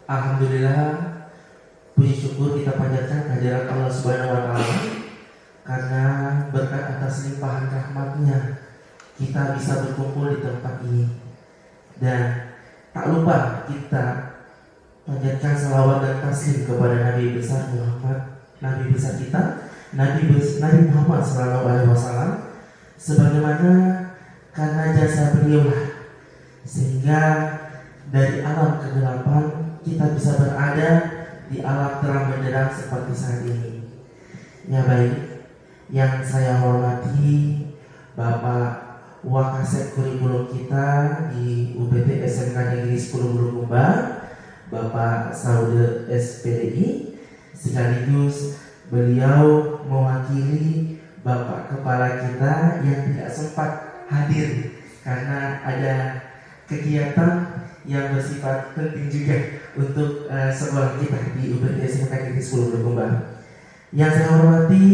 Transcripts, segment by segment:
Alhamdulillah, puji syukur kita panjatkan kehadirat Allah Subhanahu wa taala karena berkat atas limpahan rahmatnya kita bisa berkumpul di tempat ini. Dan tak lupa kita panjatkan salawat dan taslim kepada Nabi besar Muhammad, Nabi besar kita, Nabi Muhammad SAW, sebagaimana karena jasa beliaulah sehingga dari alam kegelapan kita bisa berada di alam terang benderang seperti saat ini. Ya baik, yang saya hormati Bapak Wakasek kurikulum kita di UPT SMK Negeri 10 Bulukumba, Bapak Saude SPDI, sekaligus beliau mewakili Bapak Kepala kita yang tidak sempat hadir karena ada kegiatan yang bersifat penting juga untuk sekolah kita di UPT SMK Negeri 10 Bulukumba. Yang saya hormati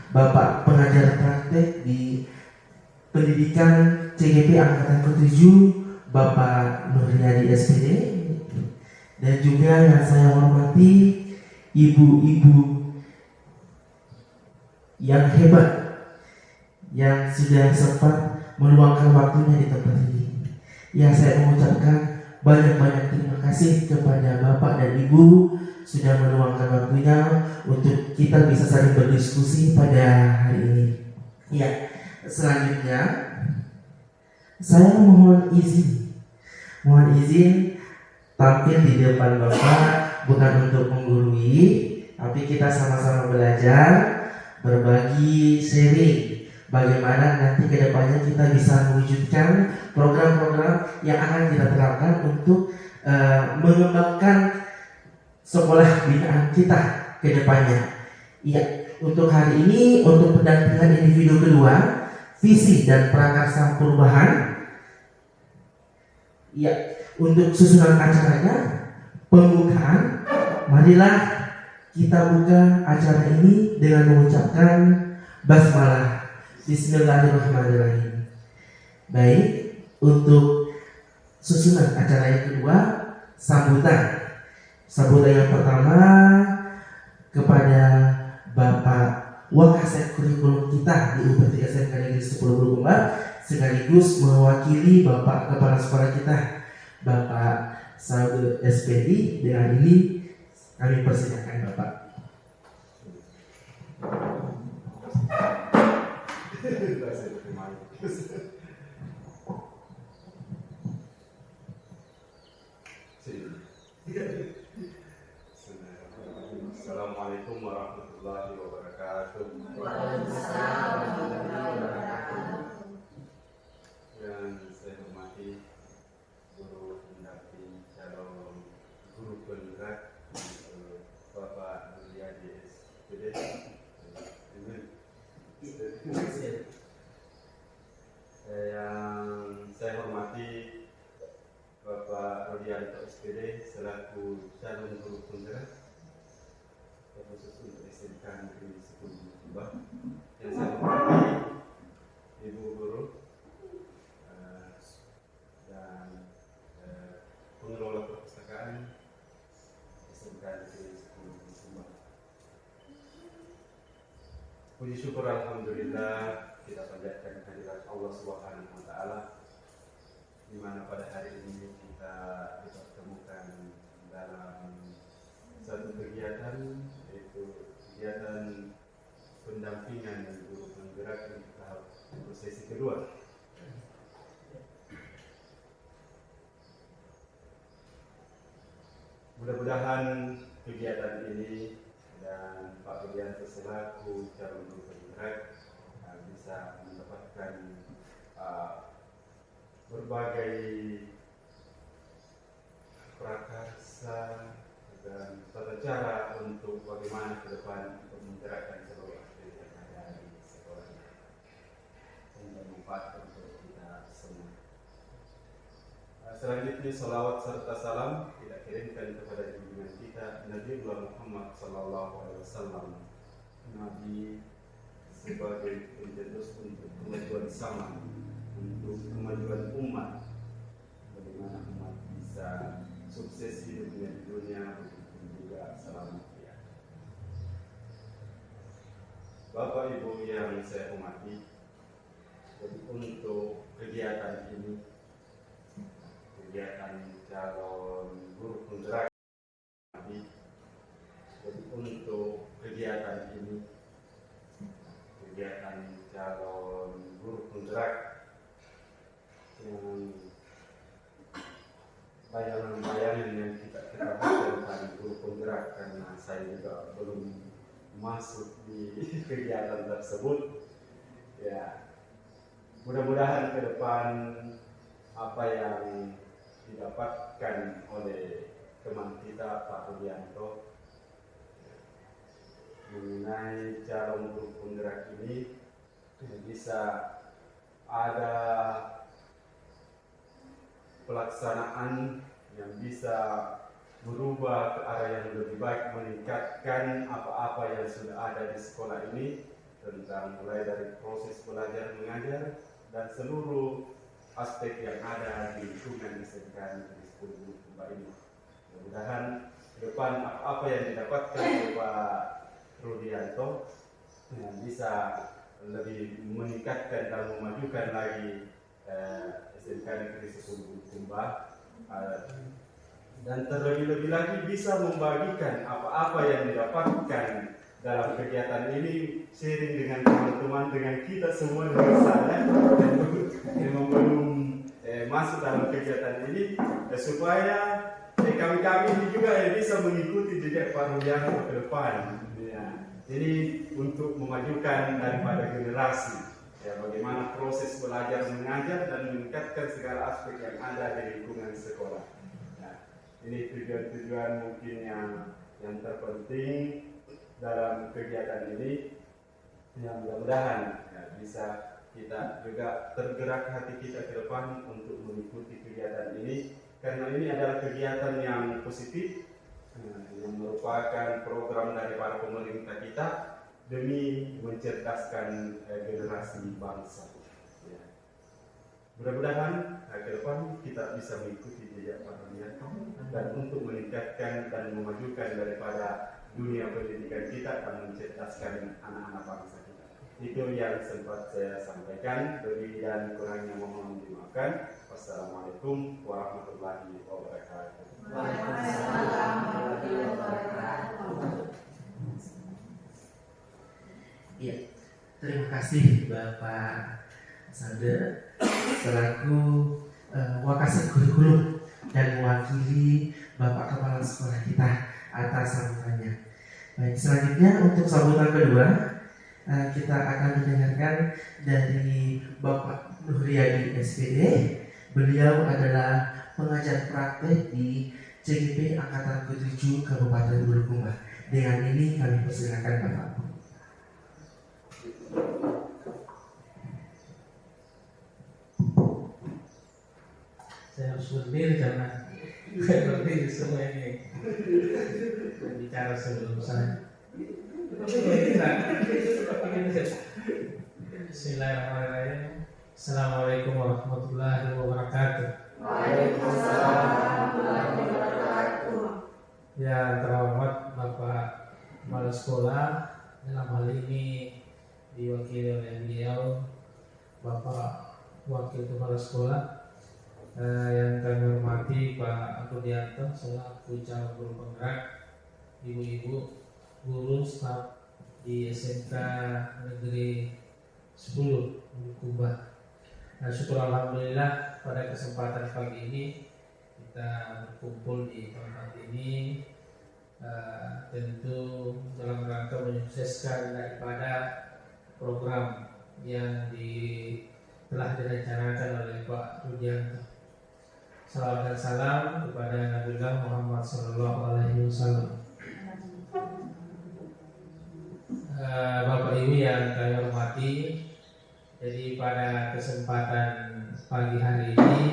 Bapak pengajar praktek di Pendidikan CGP Angkatan ke-7, Bapak Nuriyadi SPD, dan juga yang saya hormati ibu-ibu yang hebat yang sudah sempat meluangkan waktunya di tempat ini. Ya, saya mengucapkan banyak-banyak terima kasih kepada Bapak dan Ibu sudah meluangkan waktunya untuk kita bisa saling berdiskusi pada hari ini. Ya, selanjutnya saya mohon izin tampil di depan Bapak bukan untuk menggurui, tapi kita sama-sama belajar, berbagi, sharing bagaimana nanti kedepannya kita bisa mewujudkan program-program yang akan kita terapkan untuk mengembangkan sekolah binaan kita kedepannya. Iya, untuk hari ini untuk pendampingan individu kedua, visi dan prakarsa perubahan. Iya, untuk susunan acaranya, pembukaan. Marilah kita buka acara ini dengan mengucapkan basmalah. Bismillahirrahmanirrahim. Baik, untuk susunan acara yang kedua, sambutan. Sambutan yang pertama kepada Bapak Wakasek kurikulum kita di UPT SMK Negeri 10 Bulukumba, sekaligus mewakili Bapak Kepala Sekolah kita, Bapak Saude SPD. Dengan ini kami persilakan Bapak. Assalamualaikum warahmatullahi wabarakatuh. Waalaikumsalam warahmatullahi wabarakatuh. Yang saya hormati guru pendamping calon guru penggerak Bapak Nuriyadi SPD. Yang saya hormati Bapak Nuriyadi SPD selaku calon guru penggerak khusus untuk SMK Negeri 10 Bulukumba. Yang saya hormati Ibu Guru dan pengelola perpustakaan SMK Negeri 10 Bulukumba. Puji syukur alhamdulillah kita panjatkan kehadirat Allah Subhanahu wa taala di mana pada hari ini kita dipertemukan dalam satu kegiatan, yaitu kegiatan pendampingan guru penggerak untuk tahap sesi kedua. Mudah-mudahan kegiatan ini dan Pak Rudianto selaku calon guru penggerak bisa mendapatkan berbagai prakarsa dan tata cara untuk bagaimana ke depan untuk menggerakkan seluruh aspek yang ada di sekolah sehingga bermanfaat untuk kita semua. Selanjutnya salawat serta salam kita kirimkan kepada junjungan kita Nabiullah Muhammad SAW, Nabi sebagai pencetus untuk kemajuan sama, untuk kemajuan umat, bagaimana umat bisa sukses sukses hidupnya di dunia dan juga selamat ya. Bapak Ibu yang saya hormati, jadi untuk kegiatan ini, kegiatan calon guru penggerak, jadi untuk kegiatan ini, kegiatan calon guru penggerak yang bayangan-bayangan yang kita baca tentang guru penggerak, karena saya juga belum masuk di kegiatan tersebut ya. Mudah-mudahan ke depan apa yang didapatkan oleh teman kita Pak Rudianto mengenai calon guru penggerak ini bisa ada pelaksanaan yang bisa berubah ke arah yang lebih baik, meningkatkan apa-apa yang sudah ada di sekolah ini, tentang mulai dari proses belajar mengajar dan seluruh aspek yang ada di lingkungan SMK Negeri 10 Bulukumba ini. Mudah-mudahan ke depan apa yang didapatkan oleh Pak Rudianto bisa lebih meningkatkan dan memajukan lagi SMK Negeri 10 Bulukumba, dan terlebih-lebih lagi bisa membagikan apa-apa yang didapatkan dalam kegiatan ini, sharing dengan teman-teman, dengan kita semua, dengan saya yang belum masuk dalam kegiatan ini, supaya kami-kami ini juga bisa mengikuti jejak Pak Rudianto ke depan ya. Ini untuk memajukan daripada generasi ya, bagaimana proses belajar mengajar dan meningkatkan segala aspek yang ada di lingkungan sekolah. Nah, ini tujuan-tujuan mungkin yang terpenting dalam kegiatan ini, yang mudah-mudahan ya, bisa kita juga tergerak hati kita ke depan untuk mengikuti kegiatan ini, karena ini adalah kegiatan yang positif yang merupakan program dari para pemerintah kita demi mencerdaskan generasi bangsa ya. Mudah-mudahan ke depan kita bisa mengikuti jejak Pak Rudianto dan untuk meningkatkan dan memajukan daripada dunia pendidikan kita dan mencerdaskan anak-anak bangsa kita. Itu yang sempat saya sampaikan. Lebih dan kurangnya mohon dimaafkan. Wassalamualaikum warahmatullahi wabarakatuh. Waalaikumsalam warahmatullahi wabarakatuh. Ya, terima kasih Bapak Sade selaku Wakasek Kurikulum dan mewakili Bapak Kepala Sekolah kita atas sambutannya. Baik, selanjutnya untuk sambutan kedua kita akan mendengarkan dari Bapak Nuhriyadi SPD. Beliau adalah pengajar praktek di CGP Angkatan ke-7 Kabupaten Bulukumba. Dengan ini kami persilakan Bapak. Saya harus berdiri karena saya berdiri semua ini bicara sebelum saya. Bismillahirrahmanirrahim. Assalamualaikum warahmatullahi wabarakatuh. Waalaikumsalam warahmatullahi wabarakatuh. Yang terhormat Bapak Kepala Sekolah, dalam hal ini diwakili oleh beliau Bapak Wakil Kepala Sekolah, yang kami hormati Pak Rudianto selaku calon guru penggerak, ibu-ibu guru staf di SMK Negeri 10 Bulukumba. Nah, syukur alhamdulillah pada kesempatan pagi ini kita berkumpul di tempat ini tentu dalam rangka menyukseskan daripada program yang telah direncanakan oleh Pak Rudianto. Salawat dan salam kepada Nabiullah Muhammad SAW. Bapak Ibu yang kami hormati, jadi pada kesempatan pagi hari ini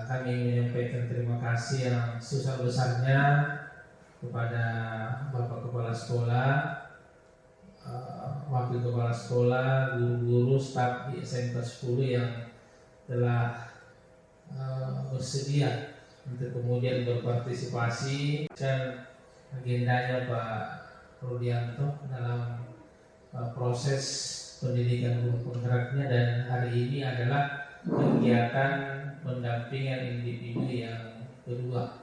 kami menyampaikan terima kasih yang sebesar-besarnya kepada Bapak Kepala Sekolah, Wakil Kepala Sekolah, guru-guru, staf di SMK 10 yang telah bersedia untuk kemudian berpartisipasi dan agendanya Pak Rudianto dalam proses pendidikan guru penggeraknya, dan hari ini adalah kegiatan pendampingan individu yang kedua.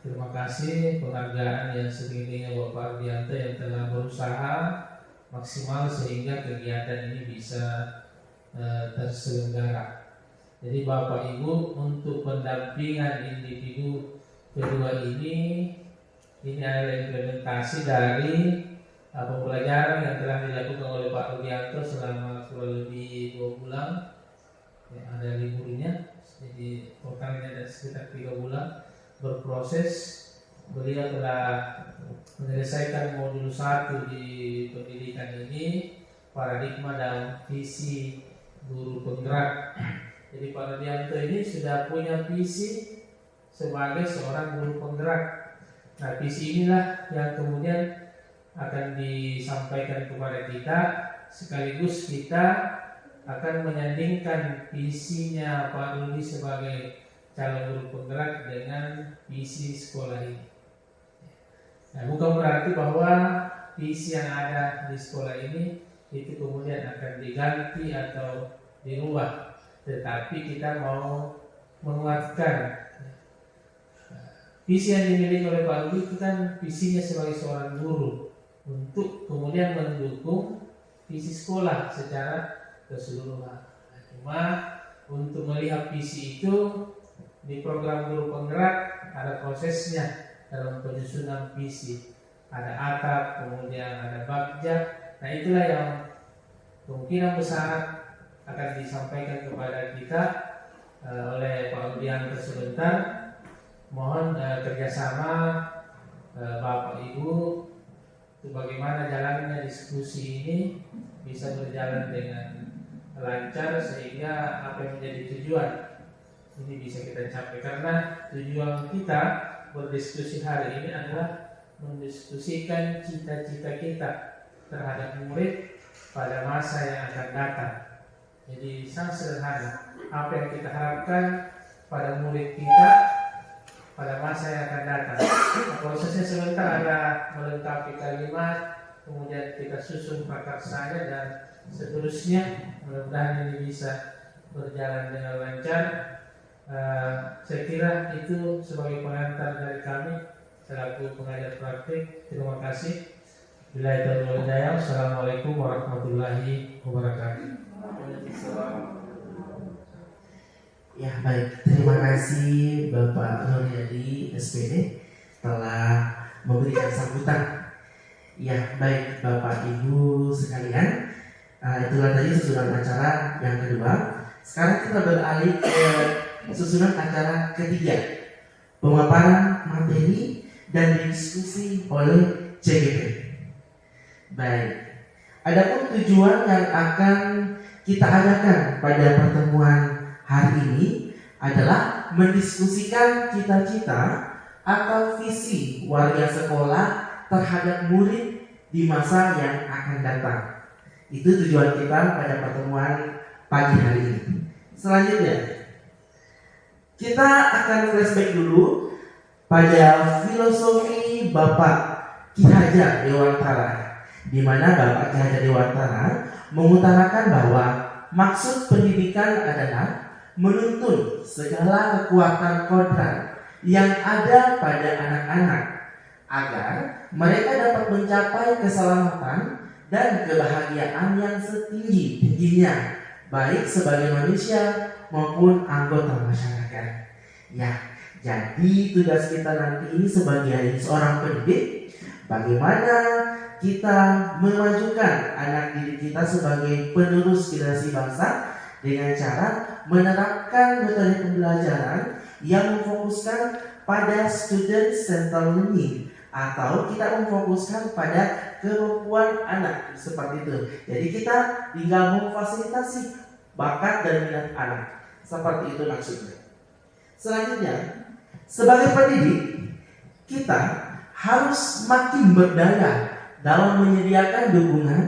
Terima kasih penghargaan yang setinggi-tingginya Bapak Rudianto yang telah berusaha maksimal sehingga kegiatan ini bisa terselenggara. Jadi Bapak Ibu, untuk pendampingan individu kedua ini adalah implementasi dari pembelajaran yang telah dilakukan oleh Pak Rudianto selama kurang lebih 2 bulan. Ya, ada liburnya, jadi totalnya ada sekitar 3 bulan berproses. Beliau telah menyelesaikan modul 1 di pendidikan ini, paradigma dan visi guru penggerak. Jadi Pak Rudianto ini sudah punya visi sebagai seorang guru penggerak. Nah, visi inilah yang kemudian akan disampaikan kepada kita, sekaligus kita akan menyandingkan visinya Pak Rudi sebagai calon guru penggerak dengan visi sekolah ini. Nah, bukan berarti bahwa visi yang ada di sekolah ini itu kemudian akan diganti atau dirubah, tetapi kita mau menguatkan visi yang dimiliki oleh Pak Rudi. Itu kan visinya sebagai seorang guru untuk kemudian mendukung visi sekolah secara keseluruhan. Cuma untuk melihat visi itu di program guru penggerak ada prosesnya dalam penyusunan visi. Ada atap, kemudian ada bagja. Nah, itulah yang kemungkinan besar akan disampaikan kepada kita oleh Pak Rudianto sebentar. Mohon kerjasama Bapak Ibu untuk bagaimana jalannya diskusi ini bisa berjalan dengan lancar sehingga apa yang menjadi tujuan ini bisa kita capai. Karena tujuan kita berdiskusi hari ini adalah mendiskusikan cita-cita kita terhadap murid pada masa yang akan datang. Jadi sangat sederhana, apa yang kita harapkan pada murid kita pada masa yang akan datang. Nah, prosesnya sebentar ada melengkapi kalimat, kemudian kita susun prakarsanya dan seterusnya. Mudah-mudahan ini bisa berjalan dengan lancar. Saya kira itu sebagai pengantar dari kami selaku pengajar praktik. Terima kasih. Bila itu hidayah. Assalamualaikum warahmatullahi wabarakatuh. Ya, baik, terima kasih Bapak Nuryadi SPD telah memberikan sambutan. Ya, baik Bapak Ibu sekalian, itulah tadi susunan acara yang kedua. Sekarang kita beralih ke susunan acara ketiga, pemaparan materi dan diskusi oleh CGP. Baik, adapun tujuan yang akan kita adakan pada pertemuan hari ini adalah mendiskusikan cita-cita atau visi warga sekolah terhadap murid di masa yang akan datang. Itu tujuan kita pada pertemuan pagi hari ini. Selanjutnya, kita akan flashback dulu pada filosofi Bapak Ki Hajar Dewantara, di mana Bapak Ki Hajar Dewantara mengutarakan bahwa maksud pendidikan adalah menuntun segala kekuatan kodrat yang ada pada anak-anak agar mereka dapat mencapai keselamatan dan kebahagiaan yang setinggi-tingginya, baik sebagai manusia maupun anggota masyarakat. Ya, jadi tugas kita nanti ini sebagai seorang pendidik, bagaimana kita memajukan anak didik kita sebagai penerus generasi bangsa dengan cara menerapkan metode pembelajaran yang memfokuskan pada student centered learning, atau kita memfokuskan pada kemampuan anak seperti itu. Jadi kita tinggal memfasilitasi bakat dan minat anak, seperti itu maksudnya. Selanjutnya, sebagai pendidik kita harus makin berdaya dalam menyediakan dukungan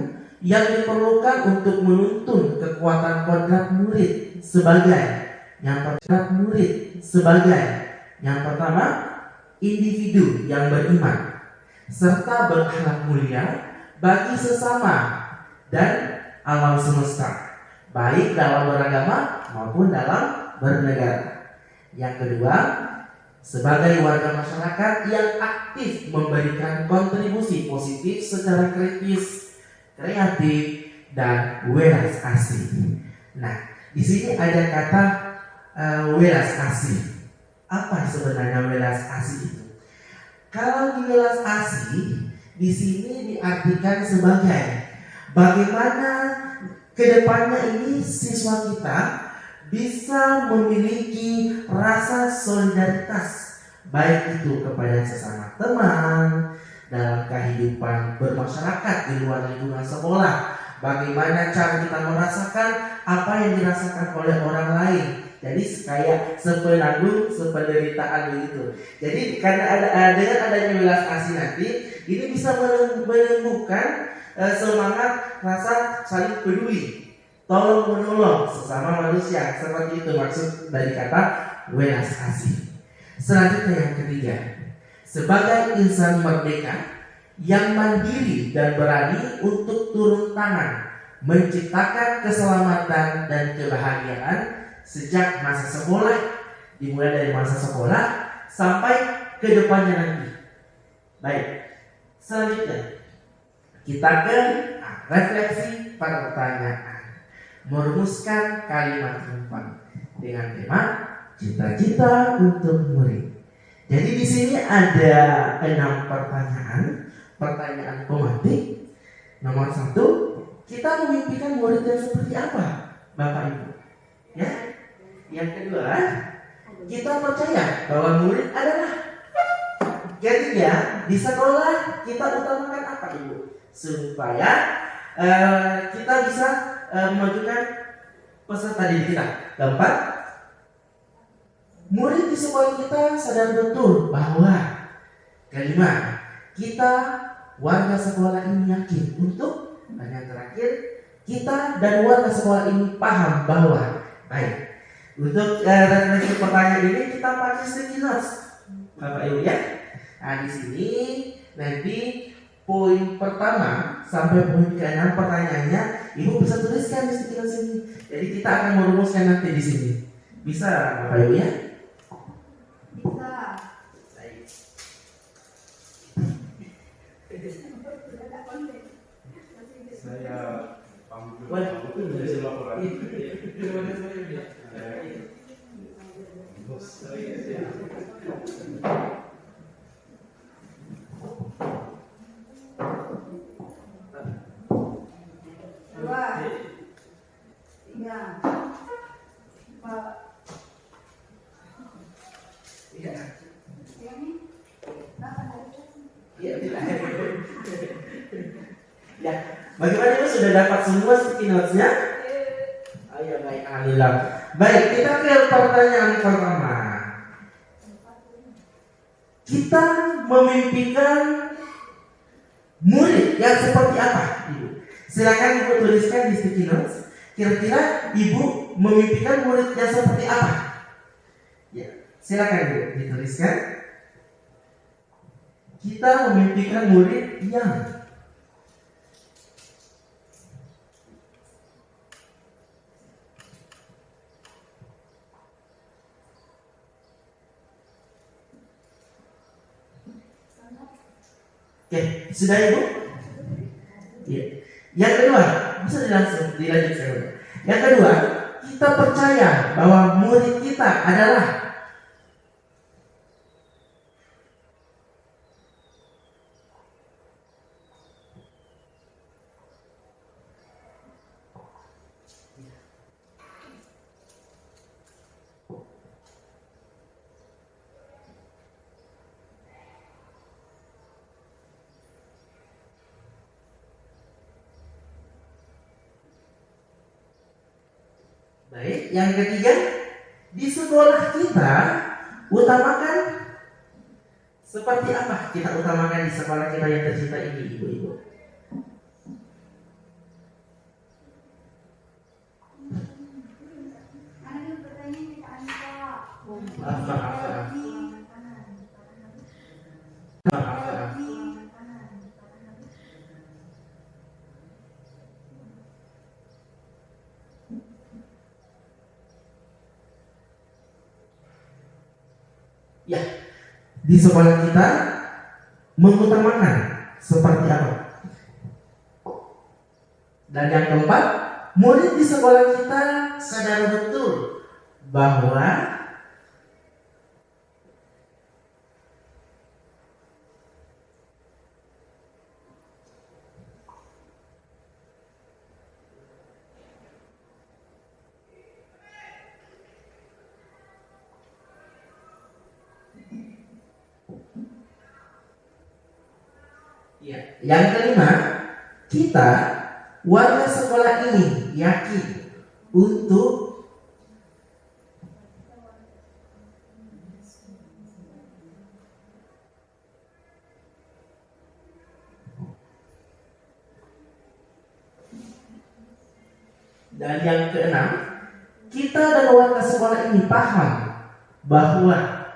yang diperlukan untuk menuntun kekuatan kodrat murid sebagai Yang pertama murid sebagai yang pertama individu yang beriman serta berakhlak mulia bagi sesama dan alam semesta, baik dalam beragama maupun dalam bernegara. Yang kedua, sebagai warga masyarakat yang aktif memberikan kontribusi positif secara kritis, kreatif, dan welas asih. Nah, di sini ada kata welas asih. Apa sebenarnya welas asih itu? Kalau di welas asih, di sini diartikan sebagai bagaimana kedepannya ini siswa kita bisa memiliki rasa solidaritas, baik itu kepada sesama teman dalam kehidupan bermasyarakat di luar lingkungan sekolah. Bagaimana cara kita merasakan apa yang dirasakan oleh orang lain. Jadi kayak sepenanggung sependeritaan begitu. Jadi karena dengan adanya welas asih nanti ini bisa menumbuhkan semangat rasa saling peduli, tolong menolong sesama manusia. Seperti itu maksud dari kata welas asih. Selanjutnya yang ketiga, sebagai insan merdeka yang mandiri dan berani untuk turun tangan menciptakan keselamatan dan kebahagiaan sejak masa sekolah, dimulai dari masa sekolah sampai ke depannya nanti. Baik, selanjutnya kita ke refleksi pertanyaan, merumuskan kalimat umpan dengan tema cita-cita untuk murid. Jadi di sini ada 6 pertanyaan, pertanyaan pematik. Nomor 1, kita memimpikan murid yang seperti apa, Bapak Ibu? Ya. Yang kedua, kita percaya bahwa murid adalah. Ketiga, di sekolah kita utamakan apa, Ibu? Supaya kita bisa memajukan peserta didik kita. Keempat, murid di sekolah kita sadar betul bahwa. Kelima, kita warga sekolah ini yakin untuk. Dan yang terakhir, kita dan warga sekolah ini paham bahwa. Baik, untuk refleksi pertanyaan ini kita pakai sticky notes, Bapak Ibu ya. Nah di sini nanti poin pertama sampai poin ke-6 pertanyaannya Ibu bisa tuliskan di sticky notes ini. Jadi kita akan merumuskan nanti di sini. Bisa Bapak Ibu ya? Bisa. Baik. Saya panggil Boleh. dari laporan. Dua. Tiga. Empat. Iya. Ini. Iya, tidak. Ya, bagaimana Ibu sudah dapat semua sticky notes-nya? Oh ya, baik, alhamdulillah. Baik, kita ke pertanyaan pertama. Kita memimpikan murid yang seperti apa, Ibu? Silakan Ibu tuliskan di sticky notes. Kira-kira Ibu memimpikan murid yang seperti apa? Ya, silakan Ibu dituliskan. Kita memimpikan murid yang. Oke, sudah Ibu? Iya. Yang kedua, bisa dilanjutkan. Yang kedua, kita percaya bahwa murid kita adalah. Baik, yang ketiga, di sekolah kita utamakan seperti apa? Kita utamakan di sekolah kita yang tercinta ini, Ibu-ibu. Ada pertanyaan kita Maaf, maaf, maaf. Maaf, maaf. Ya, di sekolah kita mengutamakan seperti apa? Dan yang keempat, murid di sekolah kita sadar betul bahwa ya, yang kelima, kita warga sekolah ini yakin untuk dan yang keenam, kita dan warga sekolah ini paham bahwa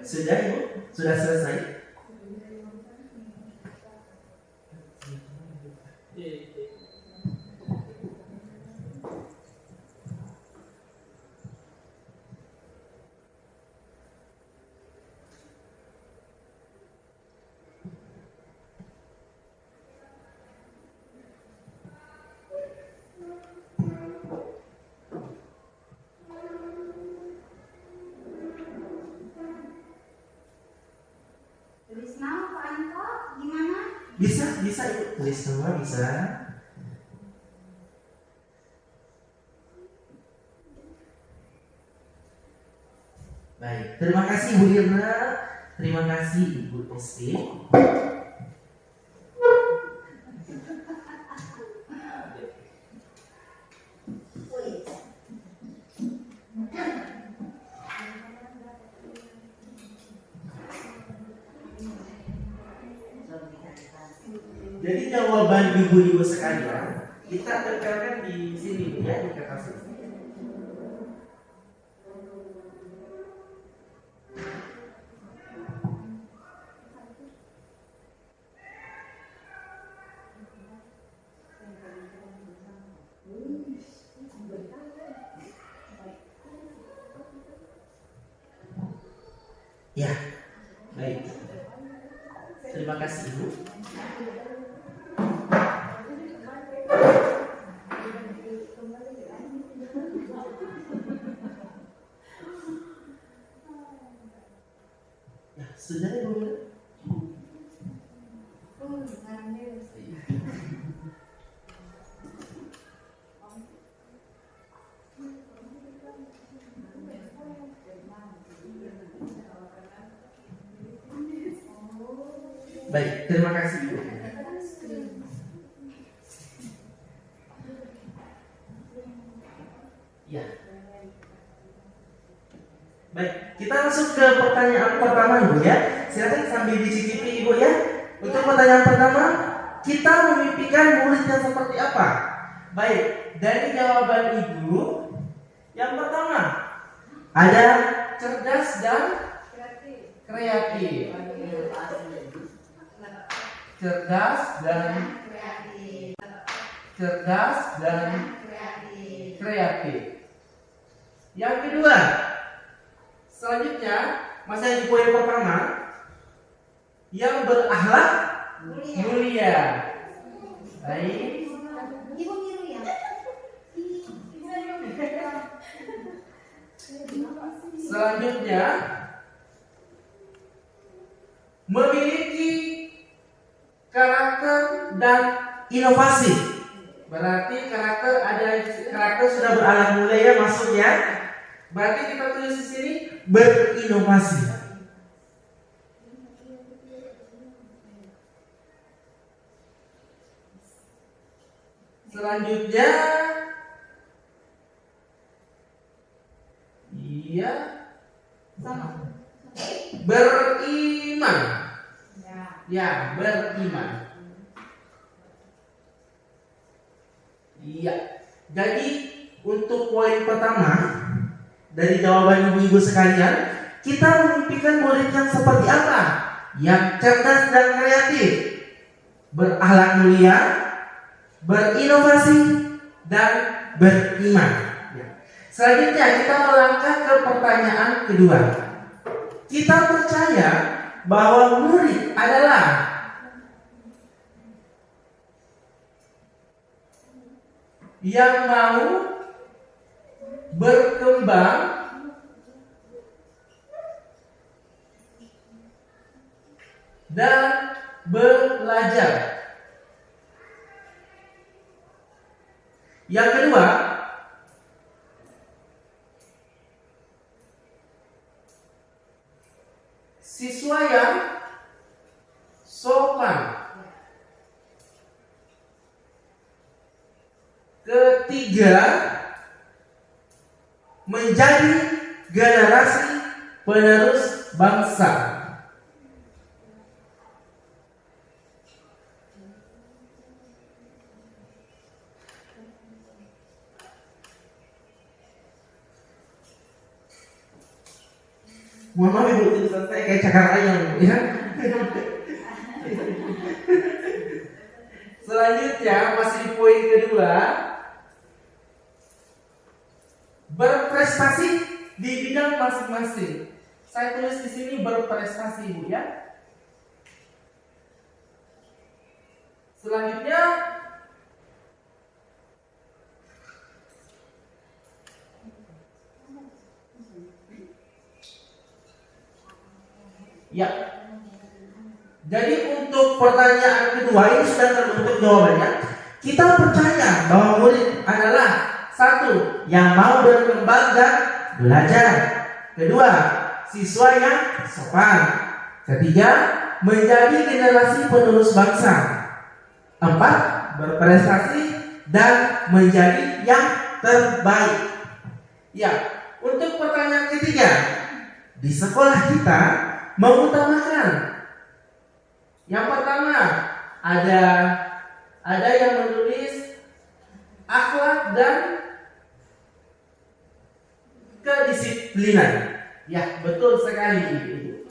sudah Ibu? Sudah selesai? Tulis nama Pak Anto, gimana? Bisa Ibu, tulis semua bisa. Baik, terima kasih Ibu Irna, terima kasih Ibu Esti. Jadi jawaban ibu-ibu sekalian kita tempelkan di sini ya, di kertas ini. Ya, baik. Terima kasih Ibu. Ya, sudah Ibu. Baik, terima kasih Ibu. Ya. Baik, kita masuk ke pertanyaan pertama Ibu ya. Silakan sambil dicicipi Ibu ya. Untuk pertanyaan pertama, kita memimpikan murid yang seperti apa? Baik, dari jawaban Ibu, yang pertama ada cerdas dan kreatif. Cerdas dan kreatif. Yang kedua, selanjutnya masih di poin pertama, yang berakhlak mulia. Baik. Ibu biru ya. Selanjutnya, memiliki karakter dan inovasi. Berarti karakter sudah berakhlak mulia ya maksudnya. Berarti kita tulis di sini berinovasi. Selanjutnya, iya, beriman. Ya, beriman. Iya. Jadi untuk poin pertama dari jawaban ibu-ibu sekalian, kita memimpikan murid yang seperti apa? Yang cerdas dan kreatif, berakhlak mulia, berinovasi, dan beriman. Ya. Selanjutnya kita melangkah ke pertanyaan kedua. Kita percaya bahwa murid adalah yang mau berkembang dan belajar. Yang kedua, siswa yang sopan. Ketiga, menjadi generasi penerus bangsa. Mohon maaf ibu, tulisan saya kayak cakar ayam ya. Selanjutnya masih di poin kedua, berprestasi di bidang masing-masing. Saya tulis di sini berprestasi ibu ya. Selanjutnya, ya. Jadi untuk pertanyaan kedua ini sudah terbentuk jawabannya. Kita percaya bahwa murid adalah satu, yang mau berkembang dan belajar. Kedua, siswa yang sopan. Ketiga, menjadi generasi penerus bangsa. Empat, berprestasi dan menjadi yang terbaik. Ya, untuk pertanyaan ketiga, di sekolah kita mengutamakan yang pertama ada yang menulis akhlak dan kedisiplinan. Ya, betul sekali Ibu.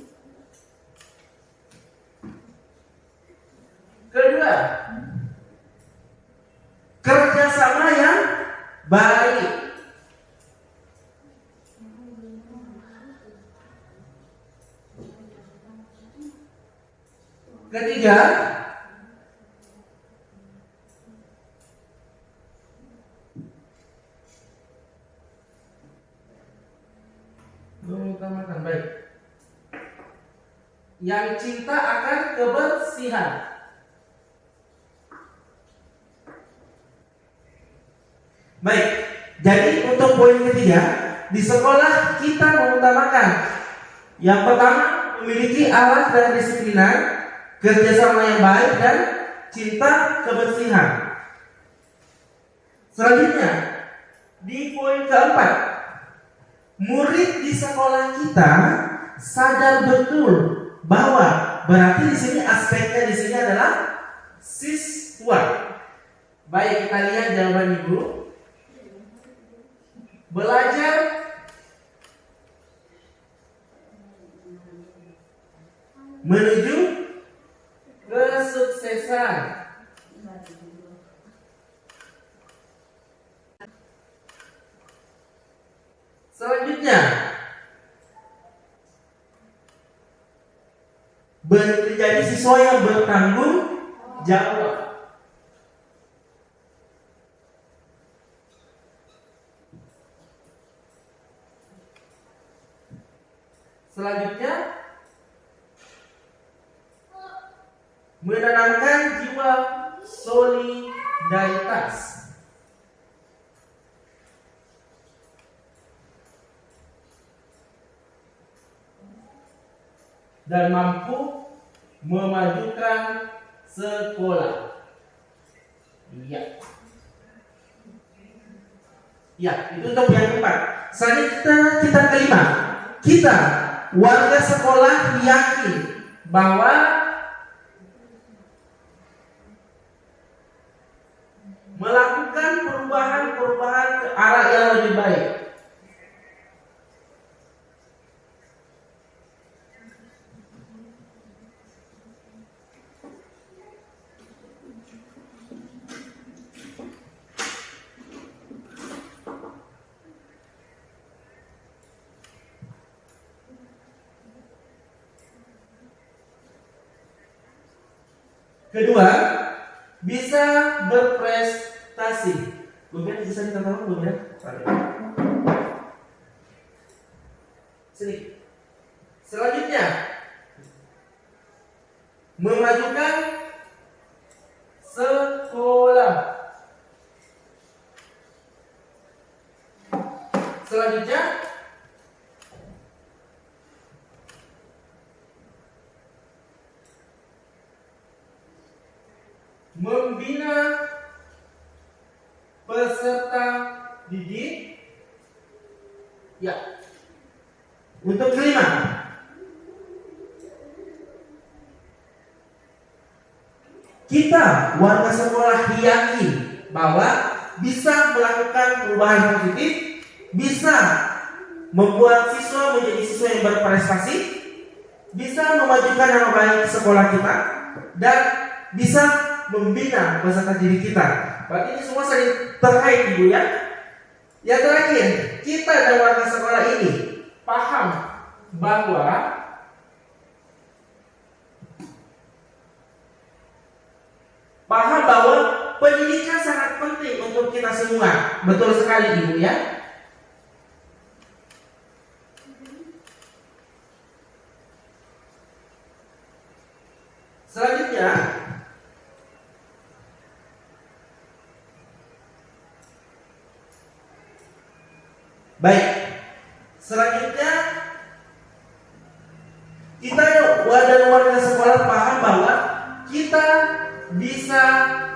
Kedua, kerjasama yang baik. Ketiga, mengutamakan baik. Yang cinta akan kebersihan. Baik, jadi untuk poin ketiga, di sekolah kita mengutamakan yang pertama, memiliki alat dan disiplinan, kerjasama yang baik, dan cinta kebersihan. Selanjutnya, di poin keempat, murid di sekolah kita sadar betul bahwa berarti di sini aspeknya di sini adalah siswa. Baik, kita lihat jawaban Ibu. Belajar menuju kesuksesan. Selanjutnya, menjadi siswa yang bertanggung jawab. Selanjutnya, menanamkan jiwa solidaritas. Dan mampu memajukan sekolah. Iya. Ya, itu untuk yang keempat. Selanjutnya kita kelima. Kita warga sekolah yakin bahwa melakukan perubahan-perubahan ke arah yang lebih baik. Kedua, bisa berprestasi. Kemudian bisa kita tahu kemudian. Sini. Selanjutnya, memajukan sekolah. Selanjutnya, membina peserta didik. Ya. Untuk kelima, kita warga sekolah yakin bahwa bisa melakukan perubahan positif, bisa membuat siswa menjadi siswa yang berprestasi, bisa memajukan nama baik sekolah kita, dan bisa membina peserta didik kita. Berarti ini semua saling terkait, Ibu ya. Yang terakhir, kita dan warga sekolah ini paham bahwa pendidikan sangat penting untuk kita semua. Betul sekali, Ibu ya. Selanjutnya, baik. Selanjutnya, kita dan warga sekolah paham bahwa kita bisa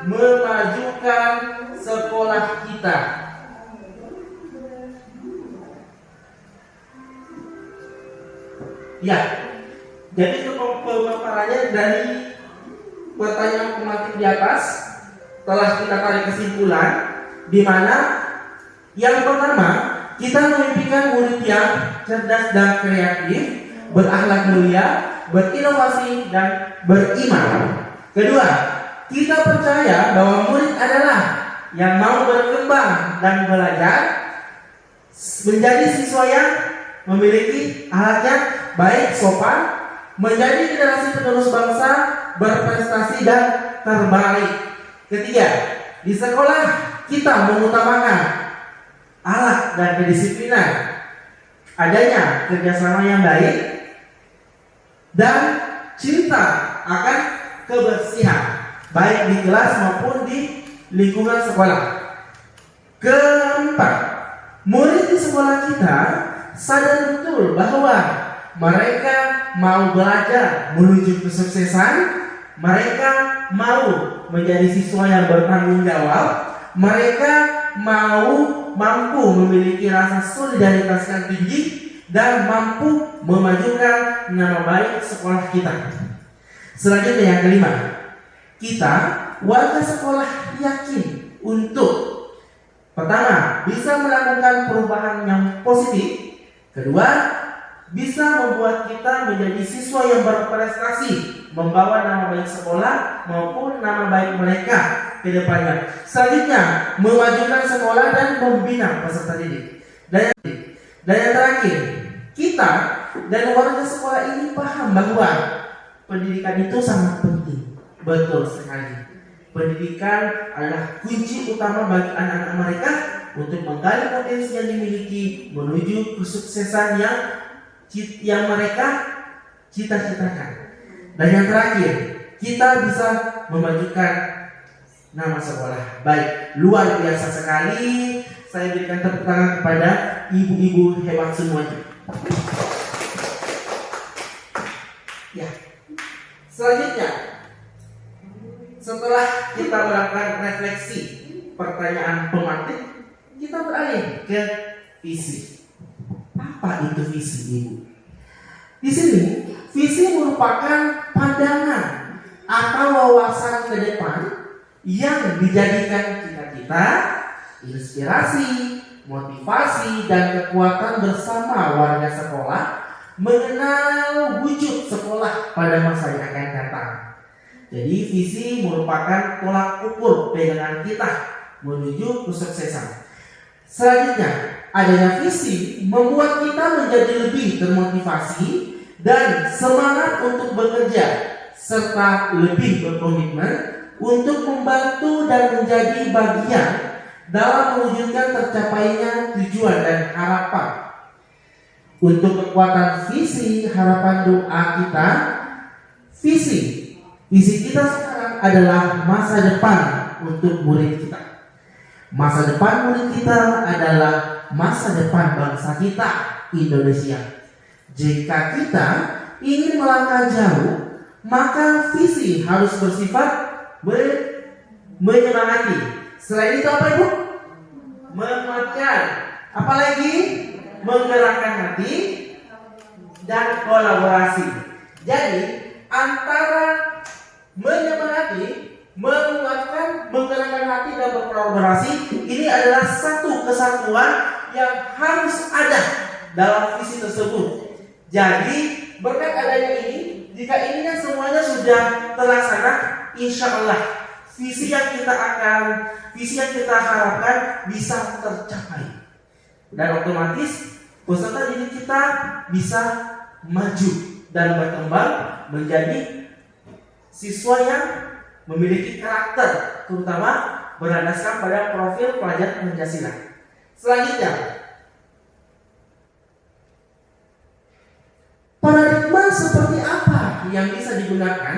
memajukan sekolah kita. Ya, jadi pemaparannya dari pertanyaan pematik di atas telah kita tarik kesimpulan, di mana yang pertama, kita memimpikan murid yang cerdas dan kreatif, berakhlak mulia, berinovasi dan beriman. Kedua, kita percaya bahwa murid adalah yang mau berkembang dan belajar, menjadi siswa yang memiliki akhlak yang baik, sopan, menjadi generasi penerus bangsa, berprestasi dan terbaik. Ketiga, di sekolah kita mengutamakan akhlak dan kedisiplinan, adanya kerjasama yang baik, dan cinta akan kebersihan, baik di kelas maupun di lingkungan sekolah. Keempat, murid di sekolah kita sadar betul bahwa mereka mau belajar menuju kesuksesan, mereka mau menjadi siswa yang bertanggung jawab, mereka mampu memiliki rasa solidaritas yang tinggi dan mampu memajukan nama baik sekolah kita. Selanjutnya yang kelima, kita warga sekolah yakin untuk pertama, bisa melakukan perubahan yang positif. Kedua, bisa membuat kita menjadi siswa yang berprestasi, membawa nama baik sekolah maupun nama baik mereka ke depannya. Selanjutnya, memajukan sekolah dan membina peserta didik. Dan yang terakhir, kita dan warga sekolah ini paham bahwa pendidikan itu sangat penting. Betul sekali. Pendidikan adalah kunci utama bagi anak-anak mereka untuk menggali potensi yang dimiliki menuju kesuksesan yang mereka cita-citakan. Dan yang terakhir, kita bisa memajukan nama sekolah. Baik, luar biasa sekali. Saya berikan tepuk tangan kepada ibu-ibu hebat semuanya. Ya. Selanjutnya, setelah kita melakukan refleksi pertanyaan pemantik, kita beralih ke visi. Apa itu visi, Ibu? Di sini, visi merupakan pandangan atau wawasan ke depan yang dijadikan cita-cita, inspirasi, motivasi, dan kekuatan bersama warga sekolah mengenal wujud sekolah pada masa yang akan datang. Jadi visi merupakan tolak ukur pegangan kita menuju kesuksesan. Selanjutnya, adanya visi membuat kita menjadi lebih termotivasi dan semangat untuk bekerja serta lebih berkomitmen untuk membantu dan menjadi bagian dalam mewujudkan tercapainya tujuan dan harapan. Untuk kekuatan visi, harapan doa kita, visi kita sekarang adalah masa depan untuk murid kita. Masa depan murid kita adalah masa depan bangsa kita, Indonesia. Jika kita ingin melangkah jauh, maka visi harus bersifat menyemangati. Selain itu apa, Ibu? Menguatkan. Apalagi menggerakkan hati dan kolaborasi. Jadi antara menyemangati, menguatkan, menggerakkan hati dan berkolaborasi, ini adalah satu kesatuan yang harus ada dalam visi tersebut. Jadi berkat adanya ini, jika ini kan semuanya sudah terlaksana, insya Allah visi yang kita harapkan bisa tercapai. Dan otomatis peserta didik kita bisa maju dan berkembang menjadi siswa yang memiliki karakter, terutama berdasarkan pada profil pelajar Pancasila. Selanjutnya, paradigma seperti apa yang bisa digunakan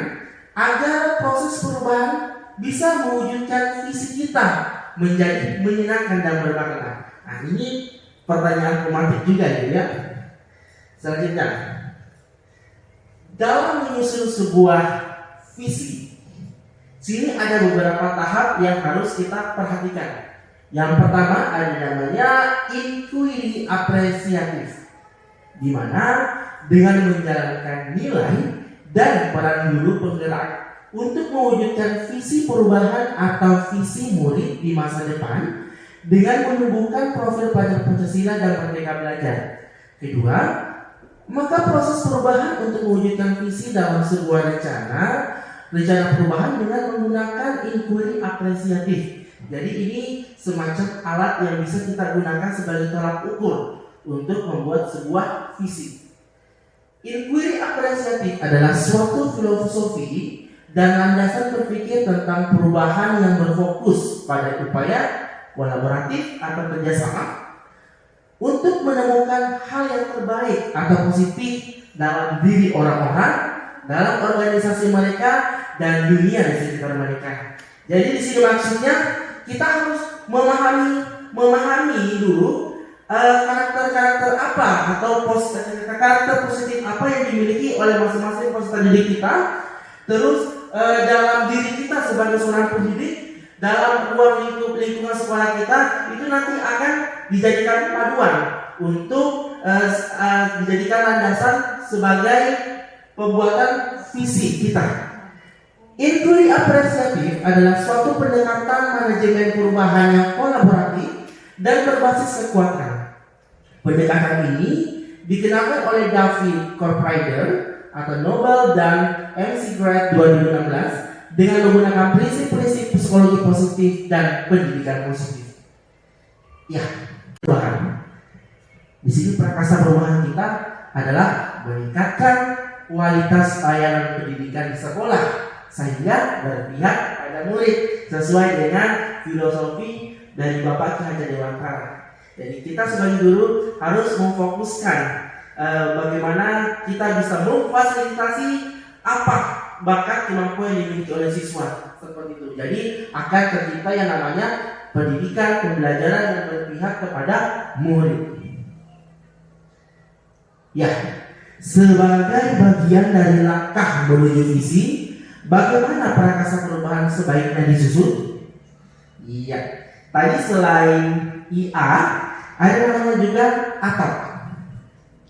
agar proses perubahan bisa mewujudkan visi kita menjadi menyenangkan dan bermakna. Nah, ini pertanyaan pemantik juga ya. Selanjutnya, dalam menyusun sebuah visi, sini ada beberapa tahap yang harus kita perhatikan. Yang pertama ada namanya inquiry apresiatif, di mana dengan menjalankan nilai dan peran guru penggerak untuk mewujudkan visi perubahan atau visi murid di masa depan dengan menumbuhkan profil pelajar Pancasila dan Merdeka Belajar. Kedua, maka proses perubahan untuk mewujudkan visi dalam sebuah rencana perubahan dengan menggunakan inquiry apresiatif. Jadi ini semacam alat yang bisa kita gunakan sebagai tolak ukur untuk membuat sebuah visi. Inquiry apresiatif adalah suatu filosofi dan landasan berpikir tentang perubahan yang berfokus pada upaya kolaboratif atau kerjasama untuk menemukan hal yang terbaik atau positif dalam diri orang-orang, dalam organisasi mereka dan dunia di sekitar mereka. Jadi di sini maksudnya kita harus memahami dulu karakter-karakter apa atau karakter positif apa yang dimiliki oleh masing-masing peserta didik kita. Terus dalam diri kita sebagai seorang pendidik, dalam ruang lingkungan sekolah kita itu nanti akan dijadikan paduan untuk dijadikan landasan sebagai pembuatan visi kita. Inquiry apresiatif adalah suatu pendekatan manajemen perubahan yang kolaboratif dan berbasis kekuatan. Pendekatan ini dikenakan oleh David Corprider atau Nobel dan McGrath 2016 dengan menggunakan prinsip-prinsip psikologi positif dan pendidikan positif. Ya, perubahan. Di sini prakasa perubahan kita adalah meningkatkan kualitas layanan pendidikan di sekolah sehingga berpihak pada murid sesuai dengan filosofi dari Bapak Ki Hajar Dewantara. Jadi kita sebagai guru harus memfokuskan bagaimana kita bisa memfasilitasi apa bakat kemampuan yang dimiliki oleh siswa seperti itu. Jadi akan tercipta yang namanya pendidikan pembelajaran yang berpihak kepada murid. Ya, sebagai bagian dari langkah menuju visi, bagaimana prakasa perubahan sebaiknya disusun? Iya, tadi selain IA, ada namanya juga atap.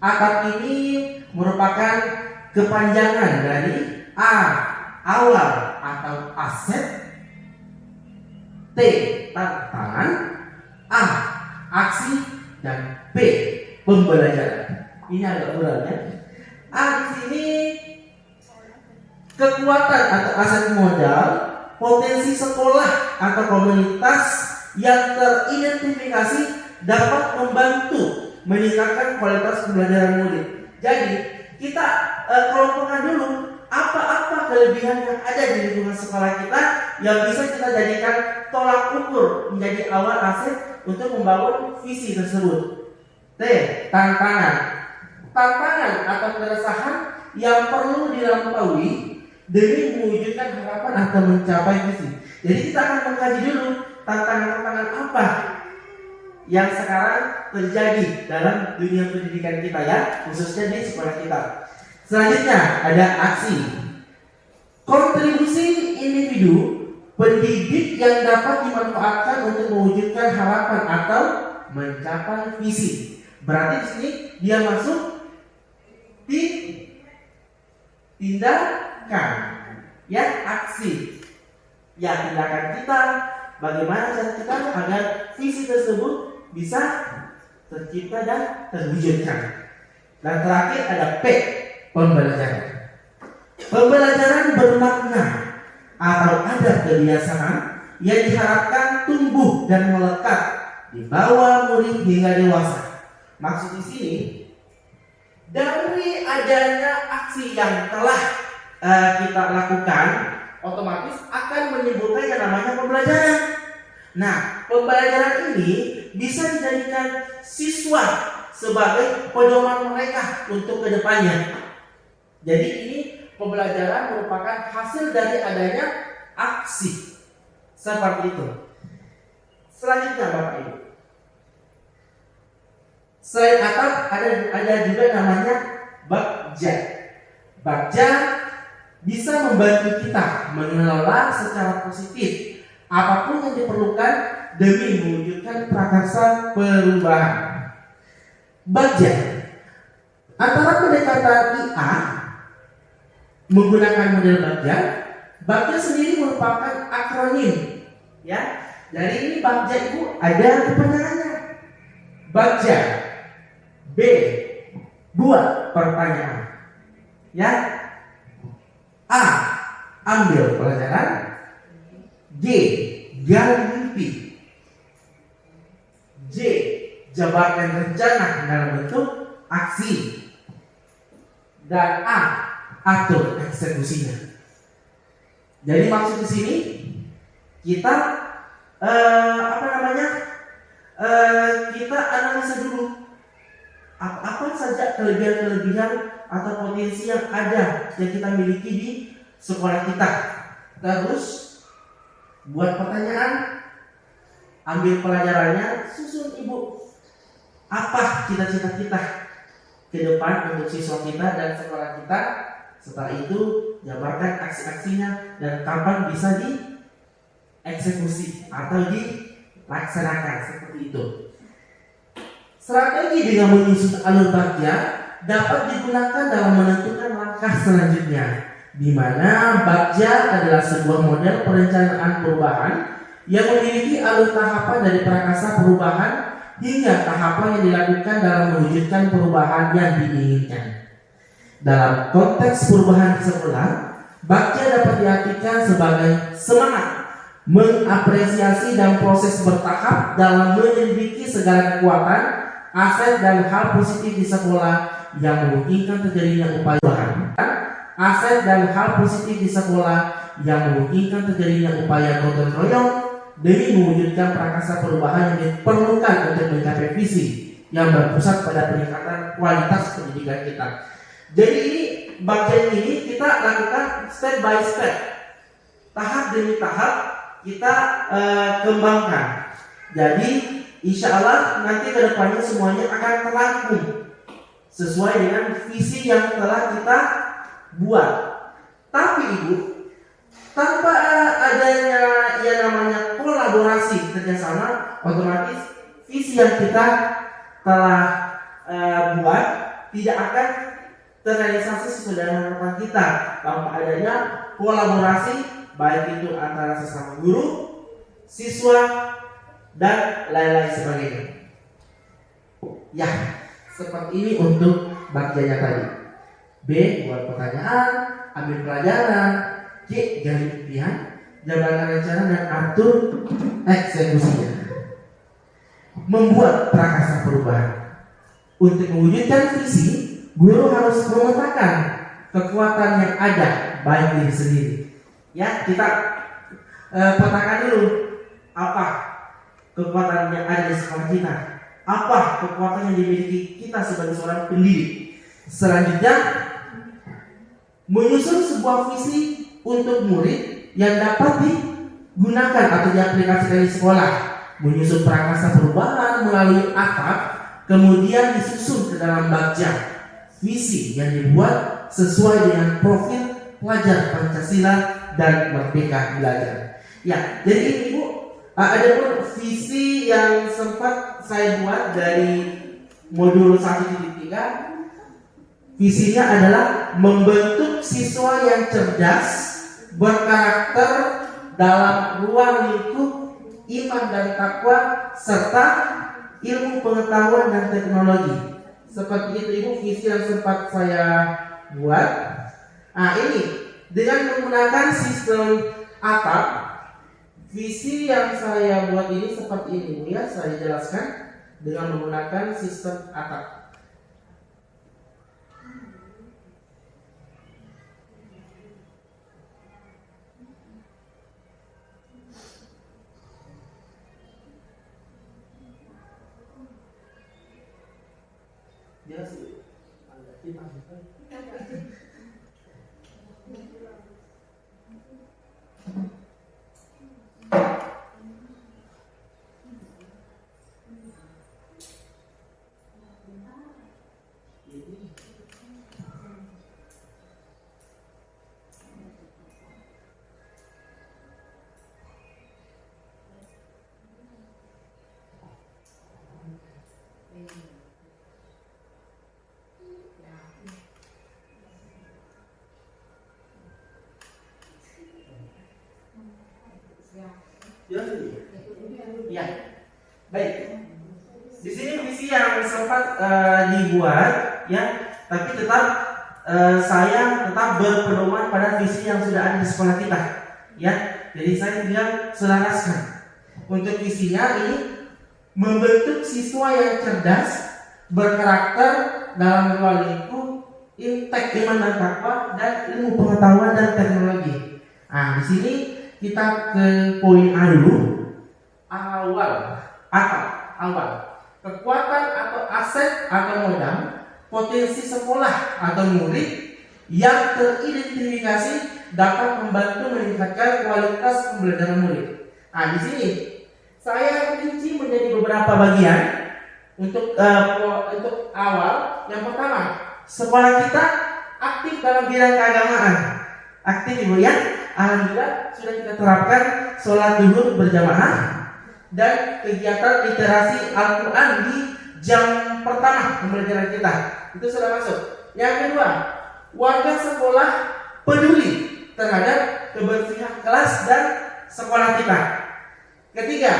Atap ini merupakan kepanjangan dari A, aula atau aset, T, tantangan, A, aksi, dan P, pembelajaran. Ini agak berat ya. A di sini kekuatan atau aset modal, potensi sekolah atau komunitas yang teridentifikasi dapat membantu meningkatkan kualitas pembelajaran murid. Jadi kita kelompokkan dulu apa-apa kelebihan yang ada di lingkungan sekolah kita yang bisa kita jadikan tolak ukur menjadi awal aset untuk membangun visi tersebut. T, tantangan. Tantangan atau keresahan yang perlu dilampaui demi mewujudkan harapan atau mencapai visi. Jadi kita akan mengkaji dulu tantangan-tantangan apa yang sekarang terjadi dalam dunia pendidikan kita ya, khususnya di sekolah kita. Selanjutnya ada aksi. Kontribusi individu pendidik yang dapat dimanfaatkan untuk mewujudkan harapan atau mencapai visi. Berarti di sini dia masuk di tindakan, ya, aksi. Ya, tindakan kita, bagaimana cara kita agar visi tersebut bisa tercipta dan terwujudkan. Dan terakhir ada P, pembelajaran. Pembelajaran bermakna atau ada kebiasaan yang diharapkan tumbuh dan melekat di bawah murid hingga dewasa. Maksud di sini, dari adanya aksi yang telah kita lakukan, otomatis akan menimbulkan yang namanya pembelajaran. Nah, pembelajaran ini bisa dijadikan siswa sebagai pedoman mereka untuk kedepannya. Jadi ini pembelajaran merupakan hasil dari adanya aksi seperti itu. Selanjutnya Bapak Ibu, selain atap ada juga namanya bagja. Bagja bisa membantu kita mengelola secara positif apapun yang diperlukan demi mewujudkan prakarsa perubahan. Bagja antara pendekatan IA menggunakan model bagja. Bagja sendiri merupakan akronim, ya. Dari ini bagja itu ada kepanjangannya. Bagja B, buat pertanyaan. Ya. A, ambil pelajaran. G, gali mimpi. J, jabarkan rencana dalam bentuk aksi. Dan A, atur eksekusinya. Jadi maksud di sini kita kita analisa dulu apa saja kelebihan-kelebihan atau potensi yang ada yang kita miliki di sekolah kita. Terus buat pertanyaan, ambil pelajarannya, susun ibu apa cita-cita kita ke depan untuk siswa kita dan sekolah kita. Setelah itu jabarkan aksi-aksinya dan kapan bisa dieksekusi atau dilaksanakan seperti itu. Strategi dengan menyusun alur bagja dapat digunakan dalam menentukan langkah selanjutnya, di mana bagja adalah sebuah model perencanaan perubahan yang memiliki alur tahapan dari prakasa perubahan hingga tahapan yang dilakukan dalam mewujudkan perubahan yang diinginkan. Dalam konteks perubahan di sekolah, bakja dapat diartikan sebagai semangat mengapresiasi dan proses bertahap dalam menyelidiki segala kekuatan, aset dan hal positif di sekolah yang memungkinkan terjadinya upaya perubahan. Aset dan hal positif di sekolah yang memungkinkan terjadinya upaya gotong royong demi mewujudkan prakarsa perubahan yang diperlukan untuk mencapai visi yang berpusat pada peningkatan kualitas pendidikan kita. Jadi ini bagian ini kita lakukan step by step, tahap demi tahap kita kembangkan. Jadi insya Allah nanti kedepannya semuanya akan terangkum sesuai dengan visi yang telah kita buat. Tapi Ibu, tanpa adanya yang namanya kolaborasi kerjasama, otomatis visi yang kita telah buat tidak akan terrealisasi sesuai dengan harapan kita tanpa adanya kolaborasi baik itu antara sesama guru, siswa, dan lain-lain sebagainya. Ya, seperti ini untuk bagiannya tadi. B. Buat pertanyaan, ambil pelajaran. C. Gali impian, jabarkan rencana dan atur eksekusinya. Membuat prakarsa perubahan. Untuk mewujudkan visi, guru harus memetakan kekuatan yang ada baik diri sendiri. Ya, kita petakan dulu apa kekuatan yang ada di sekolah kita, apa kekuatan yang dimiliki kita sebagai seorang pendidik. Selanjutnya, menyusun sebuah visi untuk murid yang dapat digunakan atau diaplikasikan di sekolah. Menyusun prakarsa perubahan melalui atap, kemudian disusun ke dalam bakja. Visi yang dibuat sesuai dengan profil pelajar Pancasila dan Merdeka Belajar. Ya, jadi ini Ibu, ada pun visi yang sempat saya buat dari modul 1.3. Visinya adalah membentuk siswa yang cerdas, berkarakter dalam ruang lingkup iman dan takwa serta ilmu pengetahuan dan teknologi. Seperti itu Ibu visi yang sempat saya buat. Nah ini dengan menggunakan sistem atap, visi yang saya buat ini seperti ini Bu ya. Saya jelaskan dengan menggunakan sistem atap. Ya, baik. Di sini visi yang sempat dibuat, ya, tapi tetap saya tetap berpedoman pada visi yang sudah ada di sekolah kita, ya. Jadi saya tidak selaraskan. Untuk visinya ini membentuk siswa yang cerdas, berkarakter dalam ruang lingkup, intek iman dan takwa dan ilmu pengetahuan dan teknologi. Nah, di sini kita ke poin A dulu. Awal kekuatan atau aset atau modal potensi sekolah atau murid yang teridentifikasi dapat membantu meningkatkan kualitas pembelajaran murid. Nah, di sini saya rinci menjadi beberapa bagian untuk awal. Yang pertama, sekolah kita aktif dalam bidang keagamaan. Aktif Ibu ya. Alhamdulillah sudah kita terapkan sholat zuhur berjamaah dan kegiatan literasi Al-Quran di jam pertama pembelajaran kita. Itu sudah masuk. Yang kedua, warga sekolah peduli terhadap kebersihan kelas dan sekolah kita. Ketiga,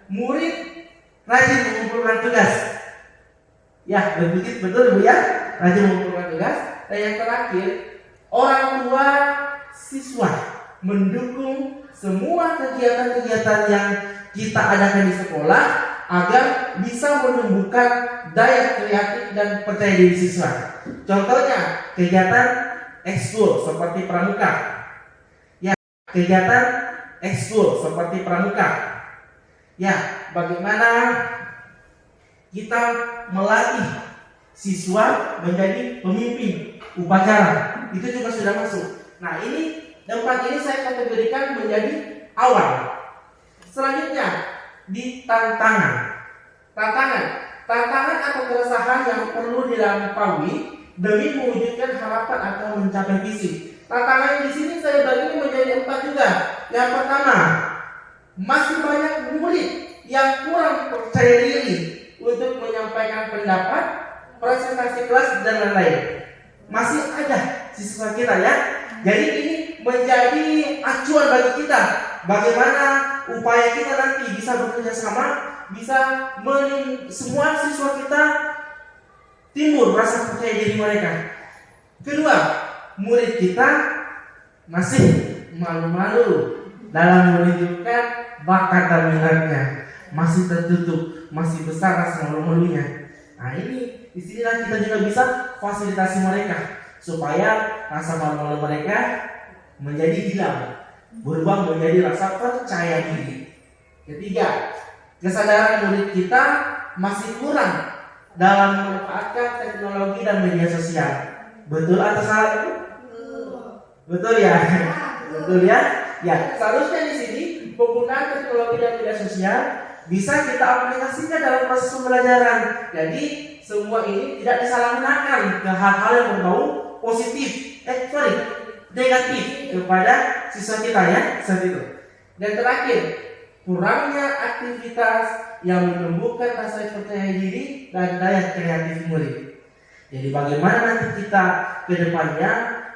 murid rajin mengumpulkan mengumpulkan tugas. Ya, betul Bu ya. Rajin mengumpulkan tugas. Dan yang terakhir, orang tua siswa mendukung semua kegiatan-kegiatan yang kita adakan di sekolah agar bisa menumbuhkan daya kreatif dan percaya diri siswa. Contohnya, kegiatan ekskul seperti pramuka. Ya, kegiatan ekskul seperti pramuka. Ya, bagaimana kita melatih siswa menjadi pemimpin upacara, itu juga sudah masuk. Nah, ini 4 ini saya kategorikan menjadi awal. Selanjutnya di tantangan atau keresahan yang perlu dilampaui demi mewujudkan harapan atau mencapai visi. Tantangan di sini saya bagi menjadi 4 juga. Yang pertama, masih banyak murid yang kurang percaya diri untuk menyampaikan pendapat, presentasi kelas dan lain-lain. Masih ada siswa kita ya. Jadi ini menjadi acuan bagi kita bagaimana upaya kita nanti bisa bekerja sama, bisa semua siswa kita timbul rasa percaya diri mereka. Kedua, murid kita masih malu-malu dalam menunjukkan bakat dan minatnya, masih tertutup, masih besar rasa malu-malunya. Nah, ini disinilah kita juga bisa fasilitasi mereka supaya rasa malu-malu mereka menjadi hilang, berubah menjadi rasa percaya diri. Ketiga, kesadaran murid kita masih kurang dalam memanfaatkan teknologi dan media sosial. Betul atau salah itu? Betul ya? Betul ya? Ya, seharusnya di sini penggunaan teknologi dan media sosial bisa kita aplikasikan dalam proses pembelajaran. Jadi semua ini tidak disalahgunakan ke hal-hal yang berbau positif, negatif kepada siswa kita ya, seperti itu. Dan terakhir, kurangnya aktivitas yang menumbuhkan rasa percaya diri dan daya kreatif murid. Jadi bagaimana nanti kita ke depannya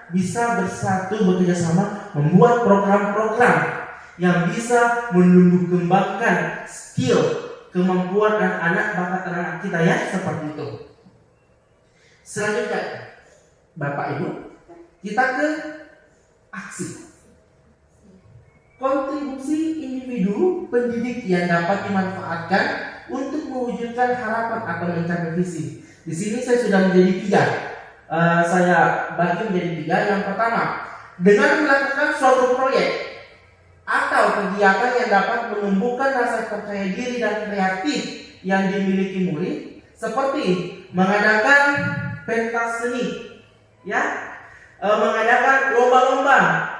bisa bersatu bekerja sama membuat program-program yang bisa menumbuh kembangkan skill, kemampuan anak-anak, bakat anak kita ya, seperti itu. Selanjutnya, Bapak Ibu, kita ke aksi. Kontribusi individu pendidik yang dapat dimanfaatkan untuk mewujudkan harapan atau mencapai visi. Di sini saya sudah menjadi 3. Saya bagi menjadi 3. Yang pertama, dengan melakukan suatu proyek atau kegiatan yang dapat menumbuhkan rasa percaya diri dan kreatif yang dimiliki murid, seperti mengadakan pentas seni, ya, mengadakan lomba-lomba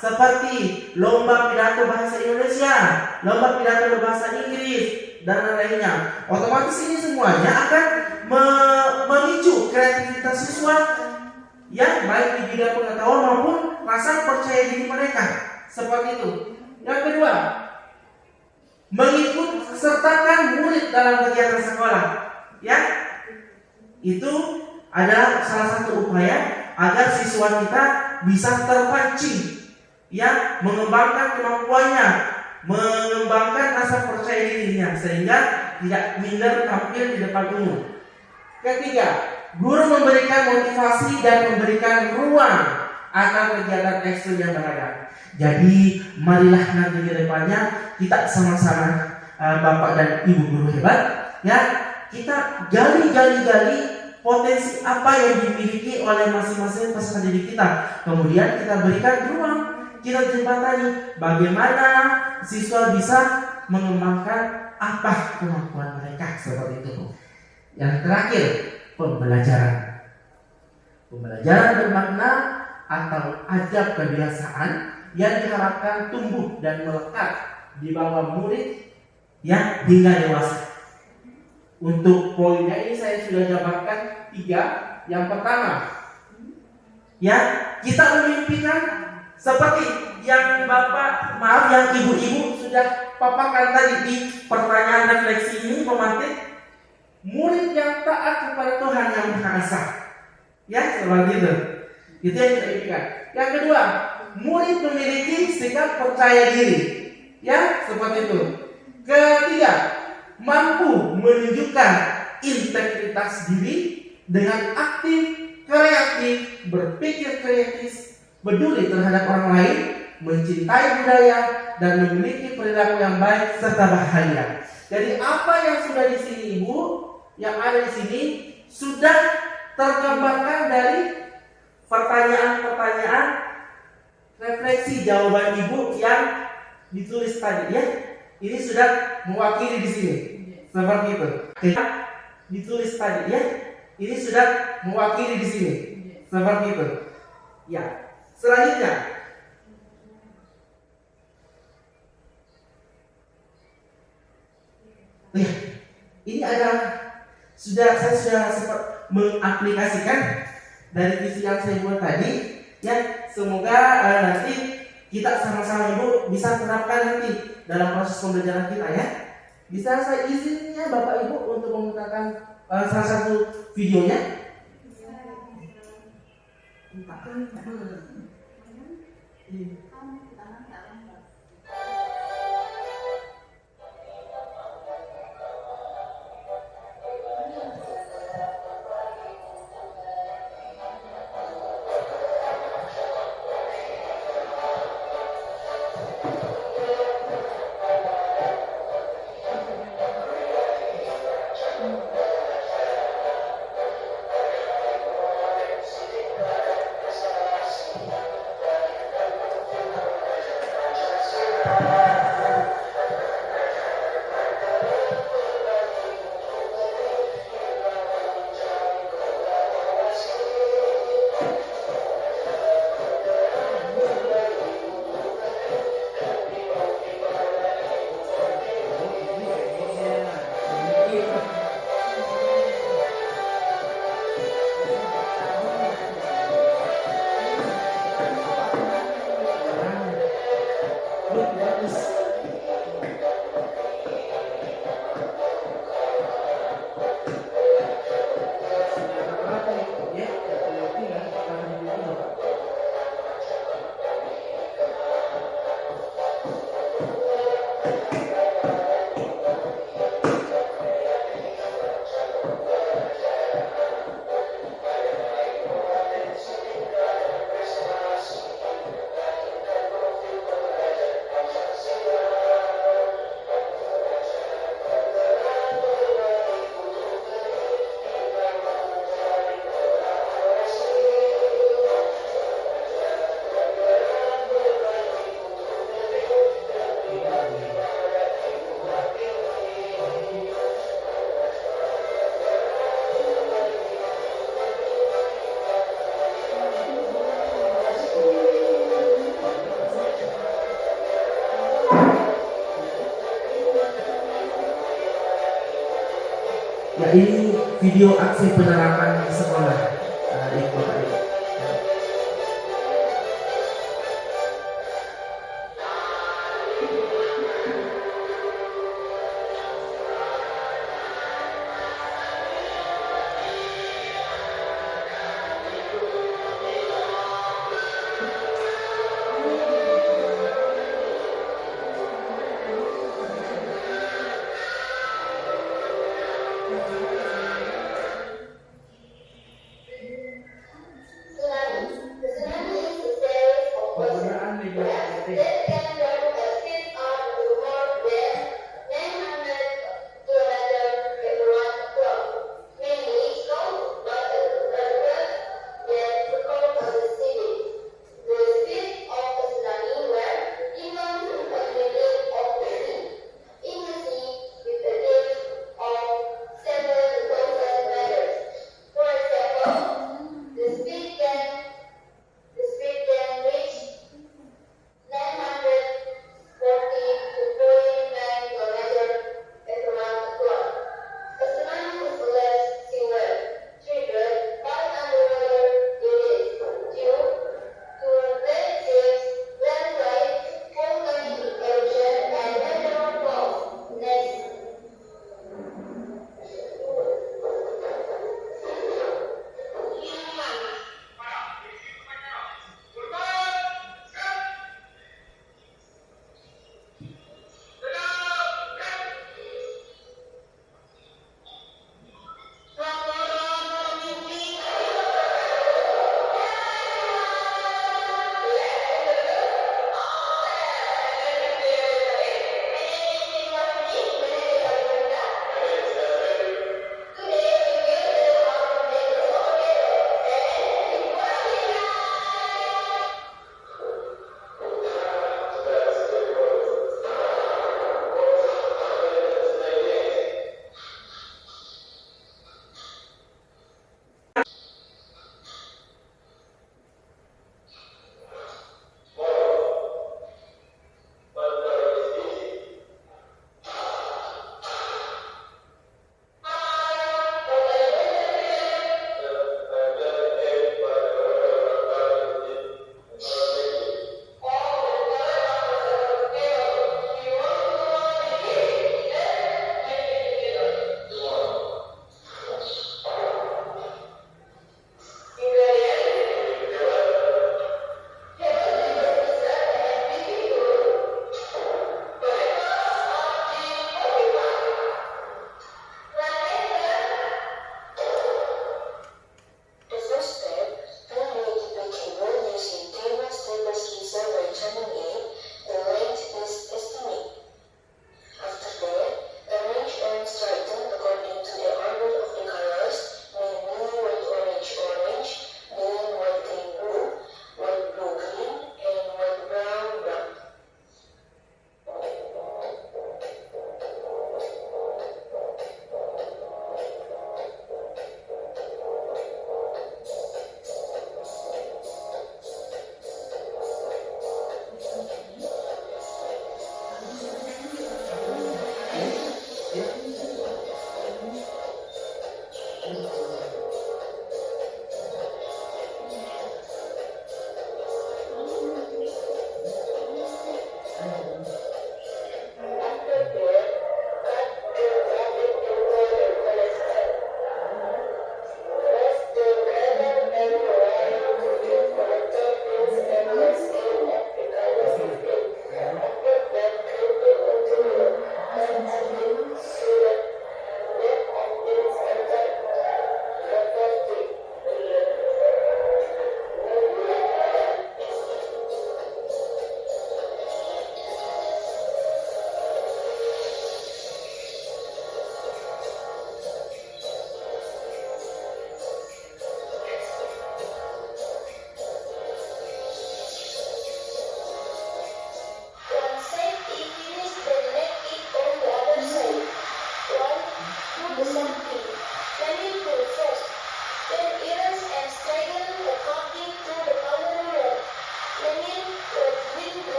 seperti lomba pidato bahasa Indonesia, lomba pidato berbahasa Inggris, dan lain-lainnya. Otomatis ini semuanya akan memicu kreativitas siswa, ya, baik di bidang pengetahuan maupun rasa percaya diri mereka. Seperti itu. Yang kedua, mengikut sertakan murid dalam kegiatan sekolah, ya, itu adalah salah satu upaya agar siswa kita bisa terpancing, ya, mengembangkan kemampuannya, mengembangkan rasa percaya dirinya sehingga tidak minder tampil di depan umum. Ketiga, guru memberikan motivasi dan memberikan ruang agar kegiatan ekskul yang beragam. Jadi marilah nanti ke depannya kita sama-sama Bapak dan Ibu guru hebat, ya, kita gali potensi apa yang dimiliki oleh masing-masing peserta didik kita. Kemudian kita berikan ruang, kita jembatani bagaimana siswa bisa mengembangkan apa kemampuan mereka, seperti itu. Yang terakhir, pembelajaran. Pembelajaran bermakna atau adab kebiasaan yang diharapkan tumbuh dan melekat di bawah murid, ya, hingga dewasa. Untuk poinnya ini saya sudah jabarkan 3. Yang pertama, ya, kita memimpikan seperti yang yang ibu-ibu sudah paparkan tadi di pertanyaan refleksi ini, pemantik, murid yang taat kepada Tuhan yang Maha Esa, ya, seperti itu. Itu yang kita impikan. Yang kedua, murid memiliki sikap percaya diri, ya, seperti itu. Ketiga, mampu menunjukkan integritas diri dengan aktif, kreatif, berpikir kritis, peduli terhadap orang lain, mencintai budaya, dan memiliki perilaku yang baik serta bahagia. Jadi apa yang sudah di sini Ibu, yang ada di sini sudah tergambarkan dari pertanyaan-pertanyaan refleksi jawaban Ibu yang ditulis tadi ya. Ini sudah mewakili di sini. Seperti itu. Oke. Ditulis tadi ya. Ini sudah mewakili di sini. Seperti itu. Ya. Selanjutnya. Ya. Ini ada saya sudah sempat mengaplikasikan dari visi yang saya buat tadi ya. Semoga nanti kita sama-sama Ibu bisa terapkan nanti dalam proses pembelajaran kita ya. Bisa saya izinnya Bapak Ibu untuk memutarkan salah satu videonya? Ya ini video aksi penerapan di sekolah di kota ini. The speed can reach 900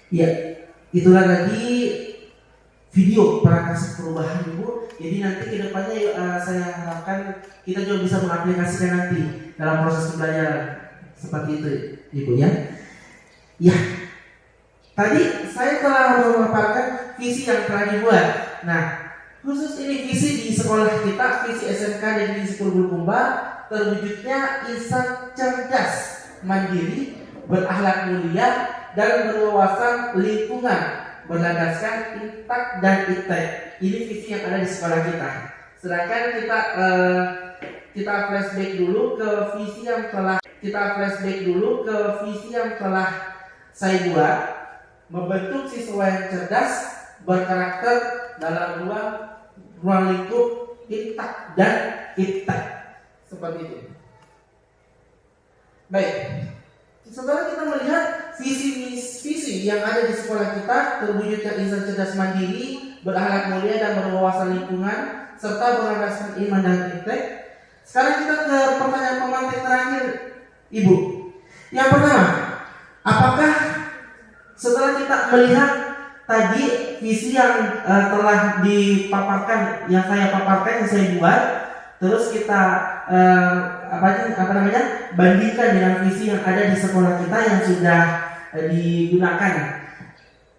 Ya, itulah tadi video prakasi perubahan Ibu. Jadi nanti kedepannya saya harapkan kita juga bisa mengaplikasikan nanti dalam proses pembelajaran seperti itu Ibu ya. Ya, tadi saya telah memaparkan visi yang telah dibuat. Nah, khusus ini visi di sekolah kita, visi SMK Negeri 10 Bulukumba, terwujudnya insan cerdas, mandiri, berakhlak mulia, dan berwawasan lingkungan, berlandaskan intak dan iptek. Ini visi yang ada di sekolah kita. Sedangkan kita flashback dulu ke visi yang telah saya buat, membentuk siswa yang cerdas, berkarakter dalam ruang lingkup intak dan iptek. Seperti itu. Baik. Setelah kita melihat visi yang ada di sekolah kita, terwujudnya insan cerdas mandiri, berakhlak mulia dan berwawasan lingkungan, serta berlandaskan iman dan iptek. Sekarang kita ke pertanyaan pemantik terakhir, Ibu. Yang pertama, apakah setelah kita melihat tadi visi yang telah dipaparkan, yang saya buat, terus kita bandingkan dengan visi yang ada di sekolah kita yang sudah digunakan.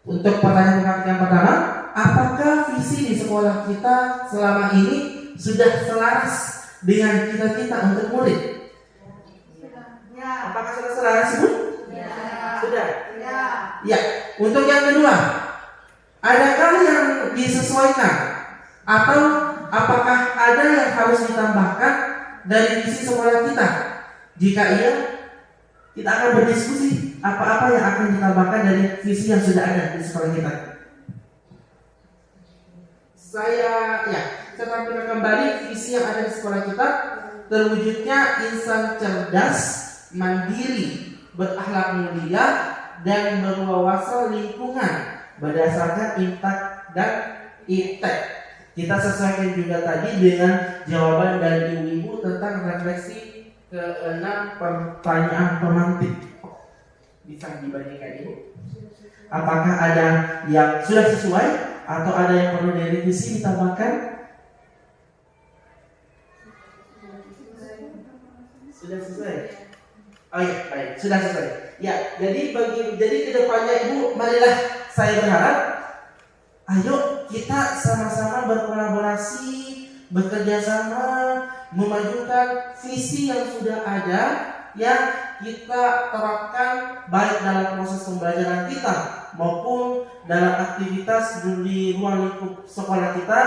Untuk pertanyaan yang pertama, apakah visi di sekolah kita selama ini sudah selaras dengan cita-cita untuk murid? Ya. Apakah sudah selaras, Bu? Ya. Sudah. Ya. Ya. Untuk yang kedua, adakah yang disesuaikan atau apakah ada yang harus ditambahkan dari visi sekolah kita? Jika iya, kita akan berdiskusi apa-apa yang akan ditambahkan dari visi yang sudah ada di sekolah kita. Saya tampilkan kembali visi yang ada di sekolah kita, terwujudnya insan cerdas, mandiri, berakhlak mulia, dan berwawasan lingkungan berdasarkan intak dan iptek. Kita sesuaikan juga tadi dengan jawaban dari ibu-ibu tentang refleksi ke-6 pertanyaan pemantik. Bisa dibandingkan Ibu? Apakah ada yang sudah sesuai atau ada yang perlu direvisi ditambahkan? Sudah sesuai? Oh iya, baik, sudah sesuai. Ya, jadi kedepannya Ibu, marilah saya berharap, ayo kita sama-sama berkolaborasi, bekerja sama, memajukan visi yang sudah ada yang kita terapkan baik dalam proses pembelajaran kita maupun dalam aktivitas di ruang lingkup sekolah kita.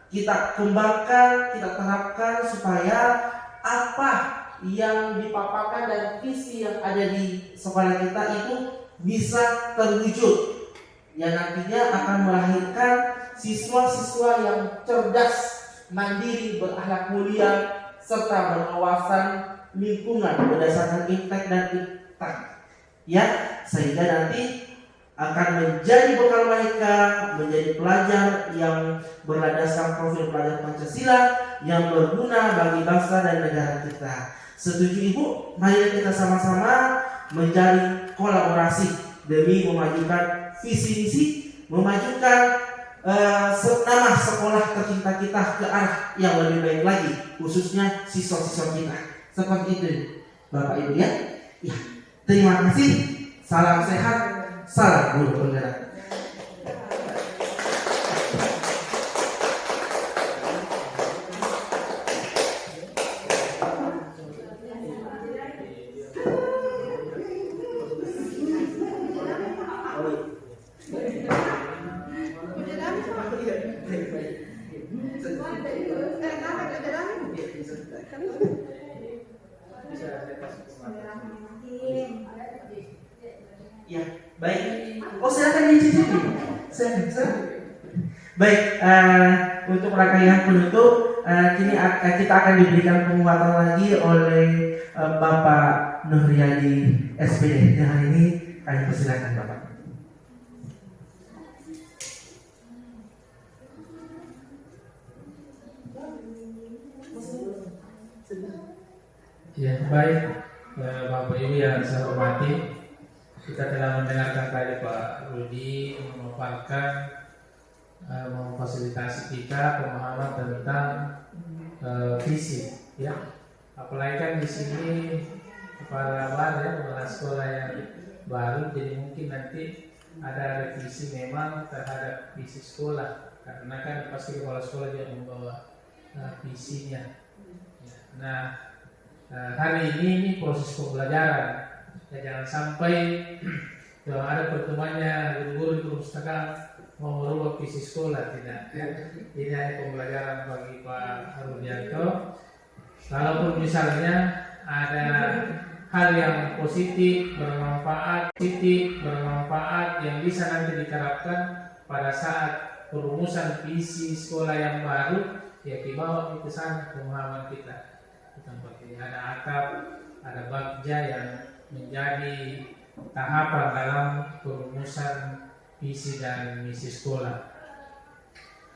Kita kembangkan, kita terapkan supaya apa yang dipaparkan dan visi yang ada di sekolah kita itu bisa terwujud, yang nantinya akan melahirkan siswa-siswa yang cerdas, mandiri, berakhlak mulia, serta berwawasan lingkungan berdasarkan intek dan iptek. Ya, sehingga nanti akan menjadi bekal mereka menjadi pelajar yang berlandaskan profil pelajar Pancasila yang berguna bagi bangsa dan negara kita. Setuju Ibu? Mari kita sama-sama menjalin kolaborasi demi memajukan visi misi, memajukan nama sekolah tercinta kita ke arah yang lebih baik lagi, khususnya siswa-siswa kita. Seperti itu, Bapak Ibu ya. Ya, terima kasih. Salam sehat, salam guru penggerak. Ya, baik. Oh, silakan dicicipi. Silakan. Baik, untuk rangkaian penutup, kini kita akan diberikan penguatan lagi oleh Bapak Nuriyadi SPD. Dan hari ini kami persilakan Bapak. Ya, baik. Bapak Ibu yang saya hormati, kita telah mendengarkan tadi Pak Rudi memaparkan memfasilitasi kita pemahaman tentang visi, ya. Apalagi kan di sini kepala sekolah yang baru, jadi mungkin nanti ada revisi memang terhadap visi sekolah, karena kan pasti kepala sekolah juga membawa visinya. Nah, hari ini proses pembelajaran, ya, jangan sampai kalau ada pertemuannya guru-guru di perpustakaan mau merubah visi sekolah, tidak. Ini hanya pembelajaran bagi Pak Rudianto. Kalaupun misalnya ada hal yang positif, bermanfaat yang bisa nanti diterapkan pada saat perumusan visi sekolah yang baru, ya dibawa ke sana pemahaman kita. Di tempat ini ada atap, ada bagja yang menjadi tahapan dalam perumusan visi dan misi sekolah.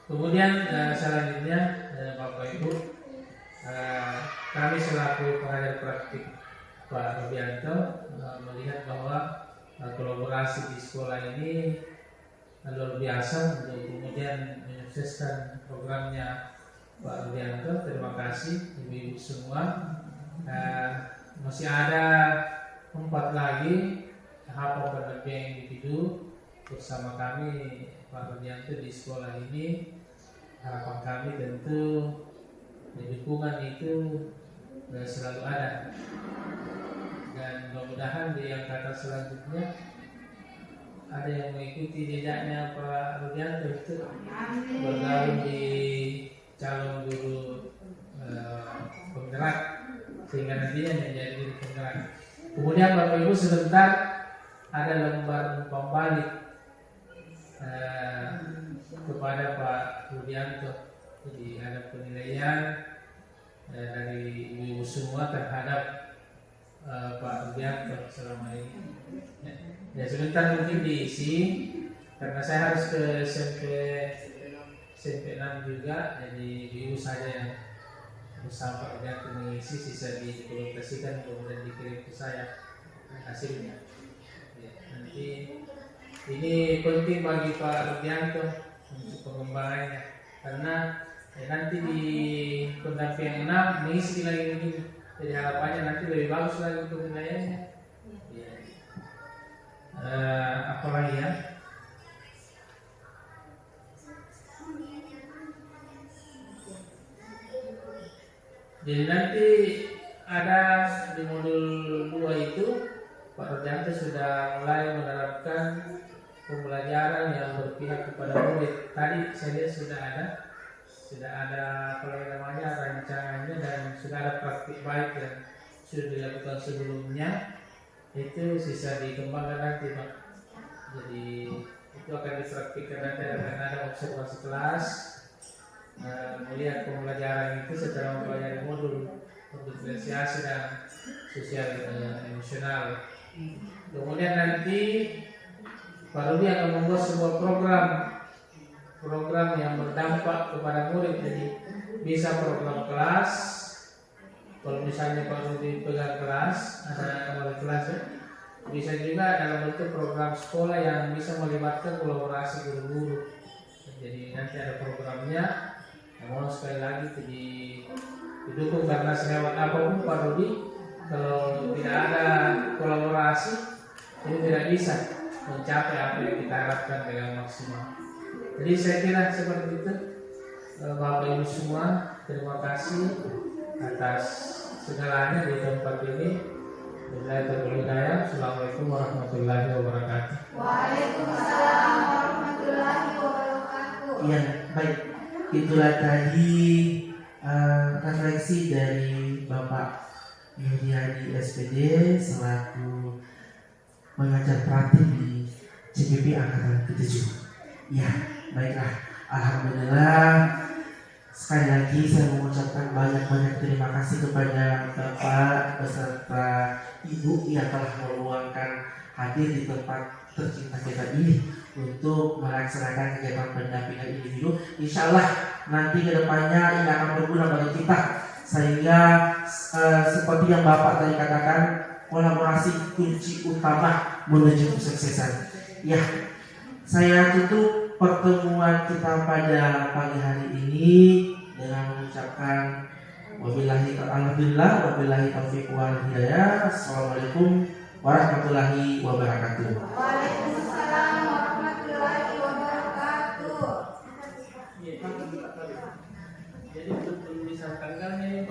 Kemudian selanjutnya Bapak Ibu, kami selaku pengajar praktik Pak Rudianto melihat bahwa kolaborasi di sekolah ini luar biasa untuk kemudian menyukseskan programnya Pak Rudianto. Terima kasih ibu-ibu semua. Masih ada 4 lagi tahapan pendampingan individu bersama kami Pak Rudianto di sekolah ini. Harapan kami tentu dukungan itu selalu ada, dan mudah-mudahan di angkatan selanjutnya ada yang mengikuti jejaknya Pak Rudianto itu bergabung di calon guru penggerak, sehingga nantinya menjadi guru penggerak. Kemudian Bapak Ibu sebentar ada lembar umpan balik kepada Pak Rudianto. Jadi ada penilaian dari ibu semua terhadap Pak Rudianto selama ini. Ya, sebentar mungkin diisi karena saya harus ke SMP 6 juga, jadi ibu saja yang bersama Pak Rudianto mengisi, sisa didokumentasikan kemudian dikirim ke saya hasilnya. Ya, nanti ini penting bagi Pak Rudianto untuk pengembangannya, karena nanti di pendampingan 6 mengisi lagi begini, jadi harapannya nanti lebih bagus lagi untuk penilaiannya. Ya. Apalagi ya? Jadi nanti ada di modul 2 itu Pak Rudianto sudah mulai menerapkan pembelajaran yang berpihak kepada murid. Tadi saya lihat sudah ada rancangannya dan sudah ada praktik baik yang sudah dilakukan sebelumnya. Itu sisa dikembangkan nanti Pak. Jadi itu akan dipraktikkan nanti, akan ada observasi kelas, melihat pembelajaran itu secara mempelajari modul diferensiasi dan sosial emosional. Kemudian nanti Pak Rudi akan membuat sebuah program yang berdampak kepada murid. Jadi bisa program kelas, kalau misalnya Pak Rudi pegang kelas, ada wali kelas ya. Bisa juga dalam bentuk program sekolah yang bisa melibatkan kolaborasi guru-guru. Jadi nanti ada programnya. Namun sekali lagi didukung, karena selewat apapun Pak Rudi, kalau tidak ada kolaborasi ini tidak bisa mencapai apa yang kita harapkan dengan maksimal. Jadi saya kira seperti itu. Bapak Ibu semua, terima kasih atas segalanya di tempat ini. Assalamualaikum warahmatullahi wabarakatuh. Waalaikumsalam warahmatullahi wabarakatuh. Ya, baik. Itulah tadi refleksi dari Bapak Yudiadi SPD selaku pengajar praktik di CPP Angkatan ke-7. Ya, baiklah. Alhamdulillah. Sekali lagi saya mengucapkan banyak-banyak terima kasih kepada Bapak beserta Ibu yang telah meluangkan hadir di tempat tercinta kita ini untuk melaksanakan kegiatan pendampingan individu. Insya Allah nanti kedepannya ini akan berguna bagi kita, sehingga seperti yang Bapak tadi katakan, kolaborasi kunci utama menuju kesuksesan. Ya, saya tutup pertemuan kita pada pagi hari ini dengan mengucapkan alhamdulillah wabillahi taufiq wal hidayah. Assalamualaikum warahmatullahi wabarakatuh. Waalaikumsalam warahmatullahi wabarakatuh. Jadi untuk misalkan kan ini